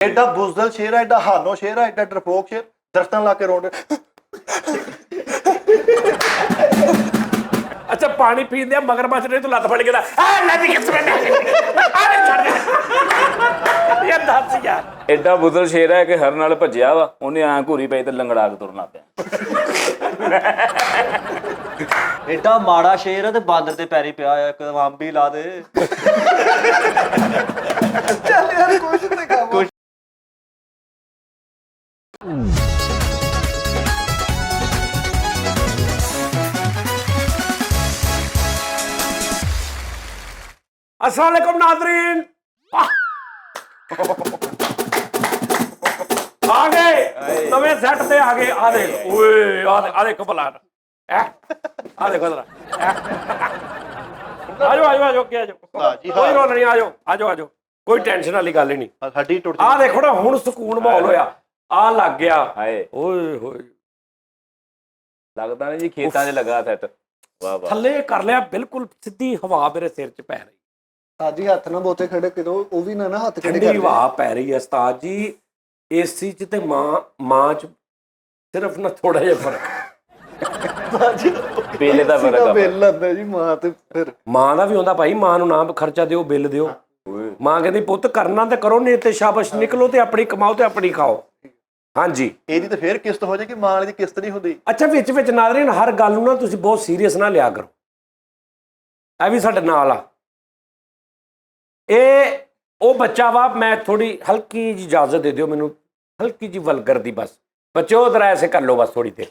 एडा बुजदल शेर है, एडा हानो शेर है, एडा डरपोक शेर, दरख्तां ला के रोड। अच्छा पानी पींदे मगरमच्छ ने तो लत फड़ के यार दस यार एडा बुदल शेर है कि हर नाल भज्जिया वा, उन्हें ऐ घूरी पई ते लंगड़ा के तुरना पिया। एडा माड़ा शेर है ते बांदर दे पैरी पिया है, एक अंब ही ला दे। चल यार कुछ ते काम। अस्सलाम वालेकुम नाज़रीन, आ गए नवे सेट ते आ गए। आ देख ओए आ देखो भला आ देखो जरा आजो आजो आजो क्या आजो कोई रोल नहीं, आजो आजो आजो कोई टेंशन वाली गल ही नहीं। हड्डी टुट आ देखो ना हुण सुकून माहौल होया, आ लग गया। हाय ओए होए लगदा नहीं जी खेतां 'ਚ लगा सैट। वाह वाह थल्ले कर लिया बिल्कुल सीधी हवा मेरे सिर च पै रही, साजी हत्थ ना बोते खड़े करो, ओ भी ना हत्थ खड़े ठंडी कर। हवा पै रही है उस्ताद जी। एसी च ते मां च सिर्फ ना थोड़ा जिहा फर्क। बेले दा फर्क आ। बिल आंदा जी मां ते फिर मां दा भी होंदा भाई, मां नूं ना खर्चा दिओ बिल दिओ। मां कहती पुੱਤ करना ते करो, नहीं ते शाबाश निकलो ते अपनी कमाओ ते अपनी खाओ। हाँ जी ਇਹਦੀ ਤੇ ਫੇਰ ਕਿਸ਼ਤ ਹੋ ਜਾਏਗੀ, ਮਾਂ ਵਾਲੀ ਦੀ ਕਿਸ਼ਤ ਨਹੀਂ ਹੁੰਦੀ। अच्छा विच विच नाज़रीन हर गल नूं ना तुसीं बहुत सीरीयस ना लिया करो। ਇਹ ਵੀ ਸਾਡੇ ਨਾਲ ਆ। ਇਹ ਉਹ ਬੱਚਾ ਵਾ, मैं थोड़ी हल्की जी इजाजत दे दिओ मैनूं, हल्की जी वल्गर दी बस। बच्चों जरा ऐसे कर लो बस थोड़ी देर।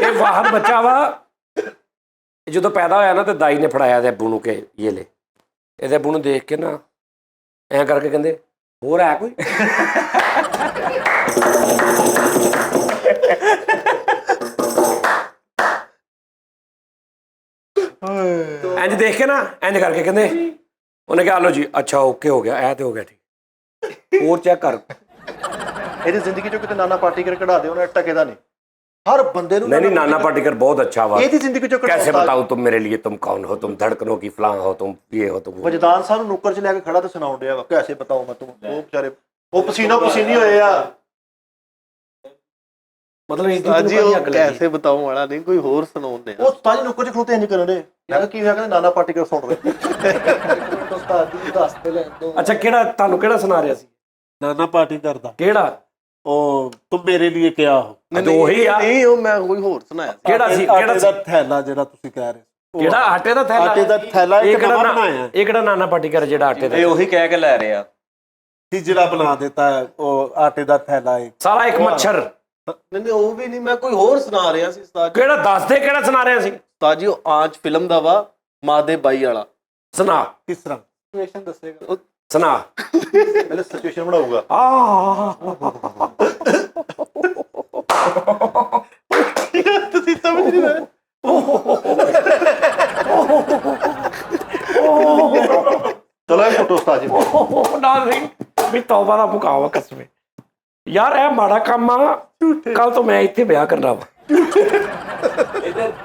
ये वाहद बच्चा वा, जो पैदा होया ना तो दाई ने फड़ाया अबू नूं के ये ले। ਇਹਦੇ अबू नूं देख के ना ऐ करके कहंदे होर है कोई। इंज देख के ना इंज करके कहंदे, उन्हें कहा लो जी अच्छा ओके हो गया, ऐ तो हो गया ठीक, और चेक कर। ਇਹਦੀ ਜ਼ਿੰਦਗੀ ਚੋਂ ਕਿਤੇ ਨਾਨਾ ਪਾਟੀਕਰ ਕਢਾ ਦੇ, ਉਹਨੇ ਟਕੇ ਦਾ ਨਹੀਂ। हर बंदे नूं नहीं नाना पाटेकर बहुत अच्छा हुआ। ਇਹਦੀ ਜ਼ਿੰਦਗੀ ਚੋਂ कैसे बताऊं तुम मेरे लिए, तुम कौन हो, तुम धड़कनों की फलां हो, तुम ये हो, तुम वो। ਵਜਦਾਨ ਸਾਹਿਬ ਨੂੰ ਨੁੱਕਰ 'ਚ ਲੈ ਕੇ ਖੜਾ ਤੇ ਸੁਣਾਉਣ ਡਿਆ ਵਾ, कैसे बताऊं मैं तुम। ਉਹ ਵਿਚਾਰੇ ਉਹ ਪਸੀਨਾ ਪਸੀਨੀ ਹੋਏ ਆ। मतलब ਸਾਜੀ ਉਹ ਕੈਸੇ ਬਤਾਉਂ ਵਾਲਾ ਨਹੀਂ, ਕੋਈ ਹੋਰ ਸੁਣਾਉਂਦੇ ਆ। ਉਹ ਤਾਂ ਜੀ ਨੁੱਕਰ 'ਚ ਖਲੋਤੇ ਇੰਜ ਕਰਨ ਦੇ। ਮੈਂ ਕਿਹਾ ਕੀ ਹੋਇਆ, ਕਹਿੰਦੇ ਨਾਨਾ ਪਾਟੀਕਰ ਸੁਣ ਰਹੇ। ਉਸਤਾਦ ਜੀ ਦੱਸ ਤੇ ਲੈ ਦੋ। अच्छा केड़ा ਤੁਹਾਨੂੰ ਕਿਹੜਾ ਸੁਣਾ ਰਿਹਾ ਸੀ? ਨਾਨਾ ਪਾਰਟੀ ਕਰਦਾ ਕਿਹੜਾ? ਉਹ ਤੂੰ ਮੇਰੇ ਲਈ ਕਿਆ ਹੋ। ਨਹੀਂ ਉਹੀ ਆ। ਨਹੀਂ ਉਹ ਮੈਂ ਕੋਈ ਹੋਰ ਸੁਣਾਇਆ। ਕਿਹੜਾ ਸੀ? ਕਿਹੜਾ ਆਟੇ ਦਾ ਥੈਲਾ ਜਿਹੜਾ ਤੁਸੀਂ ਕਹਿ ਰਹੇ ਹੋ। ਕਿਹੜਾ ਆਟੇ ਦਾ ਥੈਲਾ? ਆਟੇ ਦਾ ਥੈਲਾ ਇਹ ਇੱਕ ਕਿਹੜਾ ਨਵਾਂ ਬਣਾਇਆ ਇਹ ਕਿਹੜਾ ਨਾਨਾ ਪਾਟੀਕਰ ਜਿਹੜਾ ਆਟੇ ਦਾ? ਇਹ ਉਹੀ ਕਹਿ ਕੇ ਲੈ ਰਿਹਾ ਸੀ ਜਿਹੜਾ ਬਣਾ ਦਿੱਤਾ ਹੈ, ਉਹ ਆਟੇ ਦਾ ਥੈਲਾ ਹੈ। ਸਾਲਾ ਇੱਕ ਮੱਛਰ। ਨਹੀਂ ਉਹ ਵੀ ਨਹੀਂ, ਮੈਂ ਕੋਈ ਹੋਰ ਸੁਣਾ ਰਿਹਾ ਸੀ ਉਸਤਾਦ ਜੀ। ਕਿਹੜਾ ਦੱਸ ਦੇ, ਕਿਹੜਾ ਸੁਣਾ ਰਿਹਾ ਸੀ? ਉਸਤਾਦ ਜੀ ਉਹ ਆਂਚ ਫਿਲਮ ਦਾ ਵਾ, ਮਾਂ ਦੇ ਬਾਈ ਵਾਲਾ। ਸੁਣਾ ਕਿਸ ਤਰ੍ਹਾਂ ਸਿਚੁਏਸ਼ਨ ਦੱਸੇਗਾ, ਸੁਣਾ। ਪਹਿਲੇ ਸਿਚੁਏਸ਼ਨ ਬਣਾਊਗਾ। ਤੁਸੀਂ ਸਮਝ ਨਹੀਂ ਰਹੇ। ਚਲੋ ਇਹ ਫੋਟੋ ਉਸਤਾਦ ਜੀ। ਨਾਜ਼ਰੀਨ ਵੀ ਤੌਬਾ ਦਾ ਮੁਕਾਵਾ ਕਸਮੇ ਯਾਰ, ਇਹ ਮਾੜਾ ਕੰਮ ਆ। ਕੱਲ ਤੋਂ ਮੈਂ ਇੱਥੇ ਵਿਆਹ ਕਰਨਾ ਵਾ।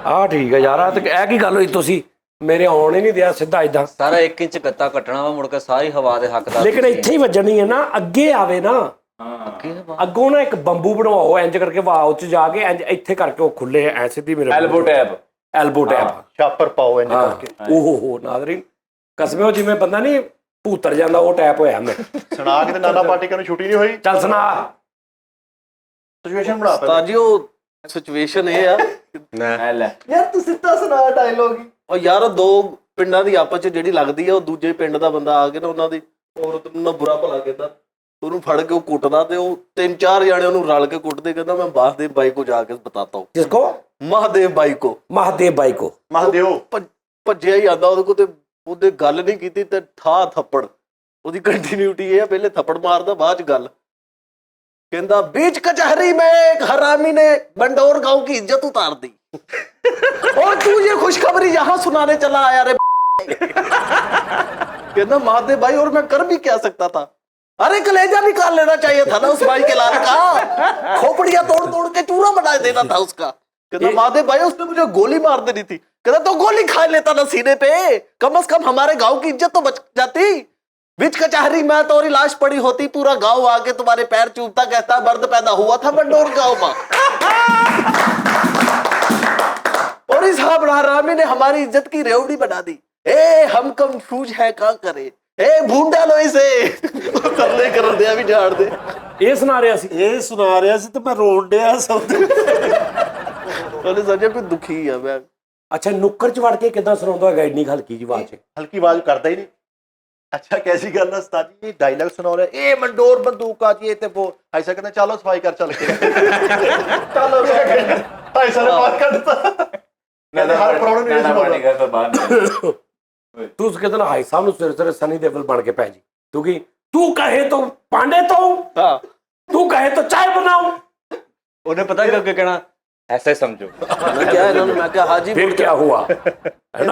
ਆ ਠੀਕ ਹੈ ਯਾਰ, ਤੇ ਇਹ ਕੀ ਗੱਲ ਹੋਈ, ਤੁਸੀਂ ਮੇਰੇ ਆਉਣ ਹੀ ਨਹੀਂ ਦਿਆ ਸਿੱਧਾ ਇਦਾਂ। ਸਾਰਾ 1 ਇੰਚ ਗੱਤਾ ਕੱਟਣਾ ਵਾ, ਮੁੜ ਕੇ ਸਾਰੀ ਹਵਾ ਦੇ ਹੱਕਦਾਰ। ਲੇਕਿਨ ਇੱਥੇ ਹੀ ਵੱਜਣੀ ਹੈ ਨਾ, ਅੱਗੇ ਆਵੇ ਨਾ। ਅੱਗੋਂ ਨਾ ਇੱਕ ਬੰਬੂ ਬਣਵਾਓ ਇੰਜ ਕਰਕੇ, ਵਾਹ ਚ ਜਾ ਕੇ ਇੰਜ ਇੱਥੇ ਕਰਕੇ ਉਹ ਖੁੱਲੇ ਐ ਸਿੱਧੀ ਮੇਰੇ ਐਲਬੋ ਟੈਪ। ਐਲਬੋ ਟੈਪ ਛਾਪਰ ਪਾਓ ਇੰਜ ਕਰਕੇ। ਓਹੋ ਨਾਜ਼ਰੀਨ ਕਸਮੇ, ਉਹ ਜਿਵੇਂ ਬੰਦਾ ਨਹੀਂ ਭੂਤਰ ਜਾਂਦਾ, ਉਹ ਟੈਪ ਹੋਇਆ ਮੈਂ। ਸੁਣਾ ਕੇ ਤੇ ਨਾਨਾ ਪਾਟੀਕਰ ਨੂੰ ਛੁੱਟੀ ਨਹੀਂ ਹੋਈ। ਚੱਲ ਸੁਣਾ। ਸਿਚੁਏਸ਼ਨ ਬਣਾ ਉਸਤਾਦ ਜੀ ਉਹ ਸਿਚੁਏਸ਼ਨ ਇਹ ਆ ਯਾਰ ਤੂੰ ਸਿੱਧਾ ਸੁਣਾ ਡਾਇਲੋਗ ਹੀ। ਉਹ ਯਾਰ ਉਹ ਦੋ ਪਿੰਡਾਂ ਦੀ ਆਪਸ ਚ ਜਿਹੜੀ ਲੱਗਦੀ ਆ, ਉਹ ਦੂਜੇ ਪਿੰਡ ਦਾ ਬੰਦਾ ਆ ਕੇ ਨਾ ਉਹਨਾਂ ਦੀ ਔਰਤ ਨੂੰ ਨਾ ਬੁਰਾ ਭਲਾ ਕਹਿੰਦਾ, ਉਹਨੂੰ ਫੜ ਕੇ ਉਹ ਕੁੱਟਦਾ, ਤੇ ਉਹ 3-4 ਜਾਣੇ ਉਹਨੂੰ ਰਲ ਕੇ ਕੁੱਟਦੇ। ਕਹਿੰਦਾ ਮੈਂ ਮਹਾਦੇਵ ਬਾਈ ਕੋ ਜਾ ਕੇ ਬਤਾਤਾ ਹੂੰ। ਜਿਸਕੋ? ਮਹਾਦੇਵ ਬਾਈ ਕੋ। ਮਹਾਦੇਵ ਬਾਈ ਕੋ। ਮਹਾਦੇਵ ਭੱਜਿਆ ਹੀ ਆਂਦਾ ਉਹਦੇ ਕੋਲ, ਤੇ ਉਹਦੇ ਗੱਲ ਨਹੀਂ ਕੀਤੀ ਤੇ ਠਾ ਥੱਪੜ। ਉਹਦੀ ਕੰਟੀਨਿਊਟੀ ਇਹ ਆ, ਪਹਿਲੇ ਥੱਪੜ ਮਾਰਦਾ, ਬਾਅਦ ਚ ਗੱਲ कहता बीच कचहरी में एक हरामी ने बंडोर गांव की इज्जत उतार दी और तू ये खुशखबरी यहाँ सुनाने चला आया रे। कहता महादेव भाई और मैं कर भी क्या सकता था, अरे कलेजा निकाल लेना चाहिए था ना उस भाई के लाल का, खोपड़ियां तोड़ तोड़ के चूरा बना देना था उसका। कहता महादेव भाई उसने मुझे गोली मार देनी थी। कहता तो गोली खा लेता ना सीने पे, कम से कम हमारे गांव की इज्जत तो बच जाती। बीच कचहरी में तोरी लाश पड़ी होती, पूरा गांव आके तुम्हारे पैर चूमता, कहता मर्द पैदा हुआ था बंडोर गांव में। और इस हरामी ने हमारी इज्जत की रेवड़ी बना दी। ए हम कंफ्यूज है, क्या करे? ए भून डालो इसे। करने कर दिया भी झाड़ दे। ਇਹ ਸੁਣਾ ਰਿਹਾ ਸੀ। ਇਹ ਸੁਣਾ ਰਿਹਾ ਸੀ ਤੇ ਮੈਂ ਰੋਣ ਡਿਆ ਸਭ ਤੋਂ। ਉਹਨੇ ਸੋਚਿਆ ਕੋਈ ਦੁਖੀ ਆ ਮੈਂ। ਅੱਛਾ, ਨੁੱਕਰ ਚ ਵੜ ਕੇ ਕਿੱਦਾਂ ਸੁਣਾਉਂਦਾ ਹੈਗਾ ਇੰਨੀ ਹਲਕੀ ਜਿਹੀ ਆਵਾਜ਼ ਚ? ਹਲਕੀ ਆਵਾਜ਼ ਕਰਦਾ ਹੀ ਨਹੀਂ। अच्छा कैसी गल है उस्ताद जी, डायलॉग सुना रहे ए मंडोर बंदूक आ ये ते वो ऐसा कहना चलो सफाई कर चल के चलो ऐसा ने बात कर देता कहते हर प्रॉब्लम नहीं सुनाता। ਤੂੰ ਉਸ ਕਿਤੇ ਹਾਈ ਸਾਹਿਬ ਨੂੰ ਸਿਰ ਸਿਰ ਸਨੀ ਦੇਵਲ ਬਣ ਕੇ ਪੈ ਜੀ, ਕਿਉਂਕਿ ਤੂੰ ਕਹੇ ਤਾਂ ਪਾਂਡੇ ਤੋਂ, ਤੂੰ ਕਹੇ ਤਾਂ ਚਾय बनाऊं। ਉਹਨੇ ਪਤਾ ਕਿ ਅੱਗੇ ਕਹਿਣਾ ਐਸੇ ਸਮਝੋ। मैं क्या इन्होंने मैं क्या हाजी ਫਿਰ ਕੀ ਹੁਆ?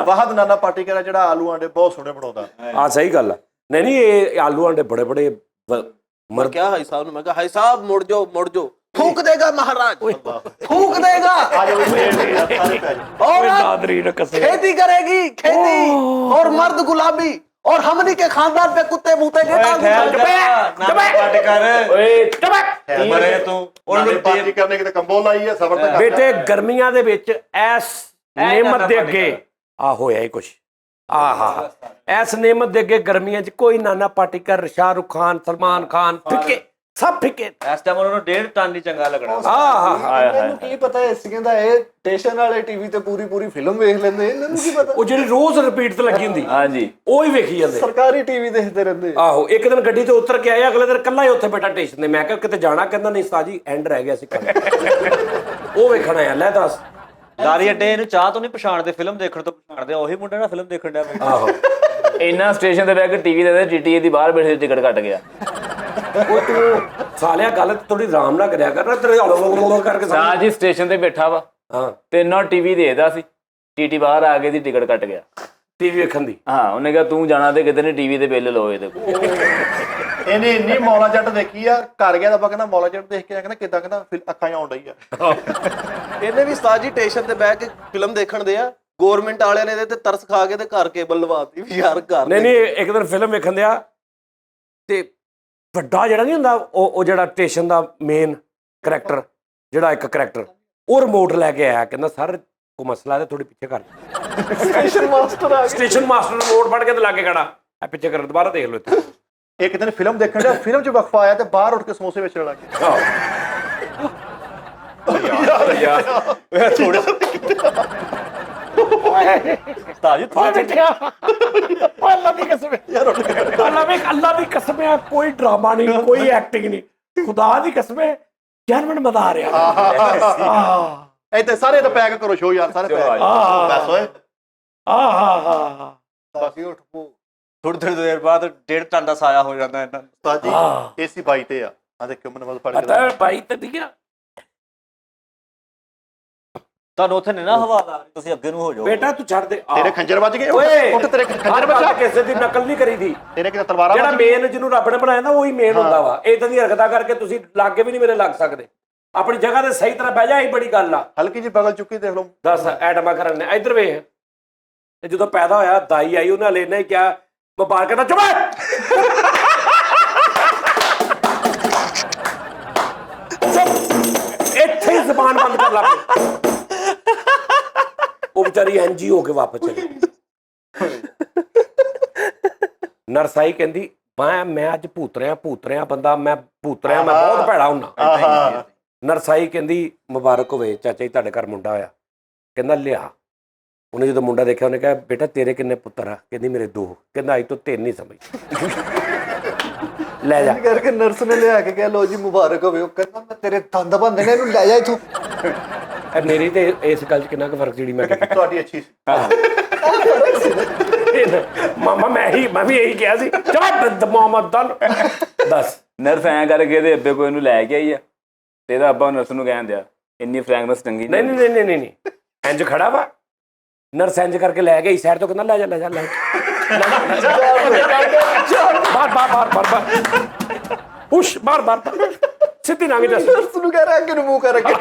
वाहद नाना पाटेकर ਜਿਹੜਾ ਆਲੂ ਆਂਡੇ ਬਹੁਤ ਸੋਹਣੇ ਬਣਾਉਂਦਾ। ਹਾਂ ਸਹੀ ਗੱਲ ਹੈ। ਨਹੀਂ ਨਹੀਂ, ਇਹ ਆਲੂ ਆਂਡੇ ਬੜੇ ਬੜੇ मैं क्या हाई साहब ने मैं कहा हाई साहब मुड़ जाओ फूक देगा महाराज, फूक देगा। और खेती करेगी खेती, और मर्द गुलाबी, और हमनी के खानदान पे कुत्ते मुते पार्टी करने की कंबोल आई है सबर तक। ਬੇਟੇ ਗਰਮੀਆਂ ਦੇ ਵਿੱਚ ਐਸ ਨੇਮਤ ਦੇ ਅੱਗੇ ਆ ਹੋਇਆ ਹੀ ਕੁਛ। ਆਹਾ, ਐਸ ਨੇਮਤ ਦੇ ਅੱਗੇ ਗਰਮੀਆਂ 'ਚ ਕੋਈ ਨਾਨਾ ਪਾਟੇਕਰ, ਸ਼ਾਹਰੁਖ ਖਾਨ, ਸਲਮਾਨ ਖਾਨ ਫਿੱਕੇ, ਸਭ ਫਿੱਕੇ। ਇਸ ਟਾਈਮ ਉਹਨਾਂ ਨੂੰ 1.5 ਟਨ ਹੀ ਚੰਗਾ ਲੱਗਣਾ। ਮੈਨੂੰ ਕੀ ਪਤਾ ਇਸ ਕਹਿੰਦਾ ਇਹ ਸਟੇਸ਼ਨ ਵਾਲੇ ਟੀਵੀ ਤੇ ਪੂਰੀ ਫਿਲਮ ਵੇਖ ਲੈਂਦੇ, ਇਹਨਾਂ ਨੂੰ ਕੀ ਪਤਾ। ਉਹ ਜਿਹੜੀ ਰੋਜ਼ ਰਿਪੀਟ ਤੇ ਲੱਗੀ ਹੁੰਦੀ, ਹਾਂਜੀ, ਉਹ ਹੀ ਵੇਖੀ ਜਾਂਦੇ। ਸਰਕਾਰੀ ਟੀਵੀ ਦੇਖਦੇ ਰਹਿੰਦੇ। ਆਹੋ, ਇੱਕ ਦਿਨ ਗੱਡੀ ਤੋਂ ਉਤਰ ਕੇ ਆਇਆ, ਅਗਲੇ ਦਿਨ ਇਕੱਲਾ ਹੀ ਉੱਥੇ ਬੈਠਾ ਸਟੇਸ਼ਨ ਤੇ। ਮੈਂ ਕਿਹਾ ਕਿਤੇ ਜਾਣਾ? ਕਹਿੰਦਾ ਨਹੀਂ ਉਸਤਾਦ ਜੀ ਐਂਡ ਰਹਿ ਗਿਆ ਸੀ ਉਹ ਵੇਖਣਾ ਆ। ਲੈ ਦੱਸ, ਲਾਰੀ ਅੱਡੇ ਇਹਨੂੰ ਚਾਹ ਤੋਂ ਨਹੀਂ ਪਛਾਣਦੇ, ਫਿਲਮ ਦੇਖਣ ਤੋਂ ਪਛਾਣਦੇ। ਉਹੀ ਮੁੰਡਾ ਨਾ ਫਿਲਮ ਦੇਖਣ ਡਿਆ। ਆਹੋ ਇੰਨਾ ਸਟੇਸ਼ਨ ਤੇ ਬਹਿ ਕੇ ਟੀਵੀ ਦੇ GTA ਦੀ ਬਾਹਰ ਬੈਠੇ ਟਿਕਟ ਕੱਟ ਗਿਆ। ਉਹ ਤੂੰ ਸਾਲਿਆ ਗੱਲ ਥੋੜੀ ਆਰਾਮ ਨਾਲ ਕਰਿਆ ਕਰ ਨਾ, ਤੇਰੇ ਕਰਕੇ ਸਾਹ ਜੀ ਸਟੇਸ਼ਨ ਤੇ ਬੈਠਾ ਵਾ, ਹਾਂ ਤੇ ਨਾ ਟੀਵੀ ਦੇਖਦਾ ਸੀ, TT ਬਾਹਰ ਆ ਕੇ ਦੀ ਟਿਕਟ ਕੱਟ ਗਿਆ ਟੀਵੀ ਵੇਖਣ ਦੀ। ਹਾਂ, ਉਹਨੇ ਕਿਹਾ ਤੂੰ ਜਾਣਾ ਤੇ ਕਿਤੇ ਨੇ ਟੀਵੀ ਤੇ ਬਿੱਲ ਲਓ ਇਹਦੇ ਕੋਲ। ਇਹਨੇ ਇੰਨੀ ਮੌਲਾ ਜੱਟ ਦੇਖੀ ਆ, ਘਰ ਗਿਆ ਤਾਂ ਆਪਾਂ ਕਹਿੰਦਾ ਮੌਲਾ ਜੱਟ ਦੇਖ ਕੇ ਕਹਿੰਦਾ ਕਿੱਦਾਂ, ਕਹਿੰਦਾ ਅੱਖਾਂ 'ਚ ਆਉਣ ਡਈ ਆ। ਇਹਨੇ ਵੀ ਉਸਤਾਦ ਜੀ ਸਟੇਸ਼ਨ ਤੇ ਬਹਿ ਕੇ ਫਿਲਮ ਦੇਖਣ ਦੇ ਆ, ਗਵਰਨਮੈਂਟ ਵਾਲਿਆਂ ਨੇ ਇਹਦੇ ਤੇ ਤਰਸ ਖਾ ਕੇ ਤੇ ਘਰ ਕੇਬਲ ਲਵਾਤੀ ਵੀ ਯਾਰ ਘਰ। ਨਹੀਂ ਨਹੀਂ, ਇੱਕ ਦਿਨ ਫਿਲਮ ਵੇਖਣ ਦਿਆ ਤੇ ਵੱਡਾ ਜਿਹੜਾ ਨਹੀਂ ਹੁੰਦਾ, ਉਹ ਜਿਹੜਾ ਸਟੇਸ਼ਨ ਦਾ ਮੇਨ ਕਰੈਕਟਰ, ਜਿਹੜਾ ਇੱਕ ਕਰੈਕਟਰ, ਉਹ ਰਿਮੋਟ ਲੈ ਕੇ ਆਇਆ। ਕਹਿੰਦਾ ਸਰ ਕੋ ਮਸਲਾ ਹੈ, ਥੋੜੀ ਪਿੱਛੇ ਕਰ। ਸਟੇਸ਼ਨ ਮਾਸਟਰ ਆ ਗਿਆ। ਸਟੇਸ਼ਨ ਮਾਸਟਰ ਰਿਮੋਟ ਫੜ ਕੇ ਤੇ ਲਾ ਕੇ ਖੜਾ, ਆ ਪਿੱਛੇ ਕਰ, ਦੁਬਾਰਾ ਦੇਖ ਲਓ ਇੱਥੇ। ਇੱਕ ਦਿਨ ਫਿਲਮ ਦੇਖਣ ਦਾ, ਫਿਲਮ 'ਚ ਵਕਫਾ ਆਇਆ ਤੇ ਬਾਹਰ ਉੱਠ ਕੇ ਸਮੋਸੇ ਵੇਚਣ ਲੱਗ ਗਿਆ। अल्लाह की कसम है, कोई ड्रामा नहीं, कोई एक्टिंग नहीं, खुदा की कसम है, जर्मन मजा आ रहा। ਇੱਥੇ ਸਾਰੇ ਤਾਂ ਪੈਕ ਕਰੋ ਸ਼ੋ ਯਾਰ, ਸਾਰੇ ਪੈਕ ਬਸ ਓਏ। ਬਾਕੀ ਉੱਠ ਪੋ ਥੋੜੀ ਦੇਰ ਬਾਅਦ 1.5 ਟਨ ਦਾ ਸਾਇਆ ਹੋ ਜਾਂਦਾ ਇਹਨਾਂ ਨੂੰ। ਉਸਤਾਦ ਜੀ AC 22 ਤੇ ਆ ਦੇਖਿਓ ਮੈਨੂੰ ਮਤਲਬ ਪੜ ਕੇ भाई तो ठीक है ਤੁਹਾਨੂੰ ਉੱਥੇ ਨਹੀਂ ਨਾ ਹਵਾ ਲਾ ਰਹੀ, ਤੁਸੀਂ ਅੱਗੇ ਨੂੰ ਹੋ ਜਾਓ। बेटा तू छड़ दे। ਤੇਰੇ ਖੰਜਰ ਵੱਜ ਗਏ। ਓਏ ਉੱਠ ਤੇਰੇ ਖੰਜਰ ਵੱਜ ਗਏ। ਕਿਸੇ ਦੀ ਨਕਲ ਨਹੀਂ ਕਰੀਦੀ। ਤੇਰੇ ਕਿਤੇ ਤਲਵਾਰਾਂ ਜਿਹੜਾ ਵੱਜ ਗਈਆਂ। ਮੇਨ ਜਿਹਨੂੰ ਰੱਬ ਨੇ ਬਣਾਇਆ ਨਾ, ਉਹੀ ਮੇਨ ਹੁੰਦਾ ਵਾ। ਇਦਾਂ ਦੀ ਹਰਕਤਾਂ ਕਰਕੇ ਤੁਸੀਂ ਲਾਗੇ ਵੀ ਨਹੀਂ ਮੇਰੇ ਲੱਗ ਸਕਦੇ। ਆਪਣੀ ਜਗ੍ਹਾ ਤੇ ਸਹੀ ਤਰ੍ਹਾਂ ਬਹਿ ਜਾ, ਇਹ ਬੜੀ ਗੱਲ ਆ। ਹਲਕੀ ਜੀ ਬਗਲ ਚੁੱਕੀ ਦੇਖ ਲਓ। ਦੱਸ ਐਟਮਾ ਕਰਨ ਨੇ ਇੱਧਰ ਵੇਖ, ਤੇ ਜਦੋਂ ਪੈਦਾ ਹੋਇਆ ਦਾਈ ਆਈ, ਉਹਨਾਂ ਲੈਣਾ ਹੀ ਕਿਹਾ ਮੁਬਾਰਕਾਂ ਦਾ ਚੁੱਪ। ਇੱਥੇ ਹੀ ਜ਼ਬਾਨ ਬੰਦ ਕਰ ਲਾ। ਉਹ ਵਿਚਾਰੀ ਐਨਜੀ ਹੋ ਕੇ ਵਾਪਸ ਚਲੀ। ਨਰਸਾਈ ਕਹਿੰਦੀ ਮੈਂ ਅੱਜ ਭੂਤ ਰਿਹਾ ਬੰਦਾ, ਮੈਂ ਭੂਤ ਰਿਹਾ, ਮੈਂ ਬਹੁਤ ਭੈੜਾ ਹੁੰਨਾ। ਨਰਸਾਈ ਕਹਿੰਦੀ ਮੁਬਾਰਕ ਹੋਵੇ ਚਾਚਾ ਜੀ, ਤੁਹਾਡੇ ਘਰ ਮੁੰਡਾ ਹੋਇਆ। ਕਹਿੰਦਾ ਲਿਆ। ਉਹਨੇ ਜਦੋਂ ਮੁੰਡਾ ਦੇਖਿਆ, ਉਹਨੇ ਕਿਹਾ ਬੇਟਾ ਤੇਰੇ ਕਿੰਨੇ ਪੁੱਤਰ ਆ? ਕਹਿੰਦੀ ਮੇਰੇ 2। ਕਹਿੰਦਾ ਅੱਜ ਤੋਂ 3 ਨਹੀਂ ਸਮਝ। ਲੈ ਜਾ ਕਰਕੇ ਨਰਸ ਨੇ ਲਿਆ ਕੇ ਕਿਹਾ ਲੋ ਜੀ ਮੁਬਾਰਕ ਹੋਵੇ। ਉਹ ਕਹਿੰਦਾ ਮੈਂ ਤੇਰੇ ਦੰਦ ਬੰਦੇ ਨੇ, ਇਹਨੂੰ ਲੈ ਜਾ ਇਥੋਂ। ਮੇਰੀ ਤੇ ਇਸ ਗੱਲ 'ਚ ਕਿੰਨਾ ਕੁ ਫਰਕ ਜਿਹੜੀ ਮੈਂ ਕੀਤੀ। ਤੁਹਾਡੀ ਅੱਛੀ ਸੀ। ਮਾਮਾ ਮੈਂ ਵੀ ਇਹੀ ਕਿਹਾ ਸੀ। ਚਲ ਮੁਹੰਮਦ ਦੱਸ। ਨਰਸ ਐਂ ਕਰਕੇ ਇਹਦੇ ਅੱਬੇ ਕੋਈ ਇਹਨੂੰ ਲੈ ਕੇ ਆਈ ਆ, ਤੇ ਇਹਦਾ ਅੱਬਾ ਨਰਸ ਨੂੰ ਕਹਿਣ ਦਿਆ ਇੰਨੀ ਫ੍ਰੈਗਨੈਂਸ ਚੰਗੀ ਨਹੀਂ ਇੰਜ ਖੜਾ ਵਾ। ਨਰਸ ਇੰਜ ਕਰਕੇ ਲੈ ਗਈ ਸਾਈਡ ਤੋਂ, ਕਹਿੰਦਾ ਲੈ ਜਾ ਬਾਰ ਪੁਸ਼ ਬਾਰ ਸਿੱਧੀ ਨਾ ਦੱਸ। ਨਰਸ ਨੂੰ ਕਹਿ ਰਿਹਾ ਅੱਗੇ ਨੂੰ ਮੂੰਹ ਕਰ ਕੇ।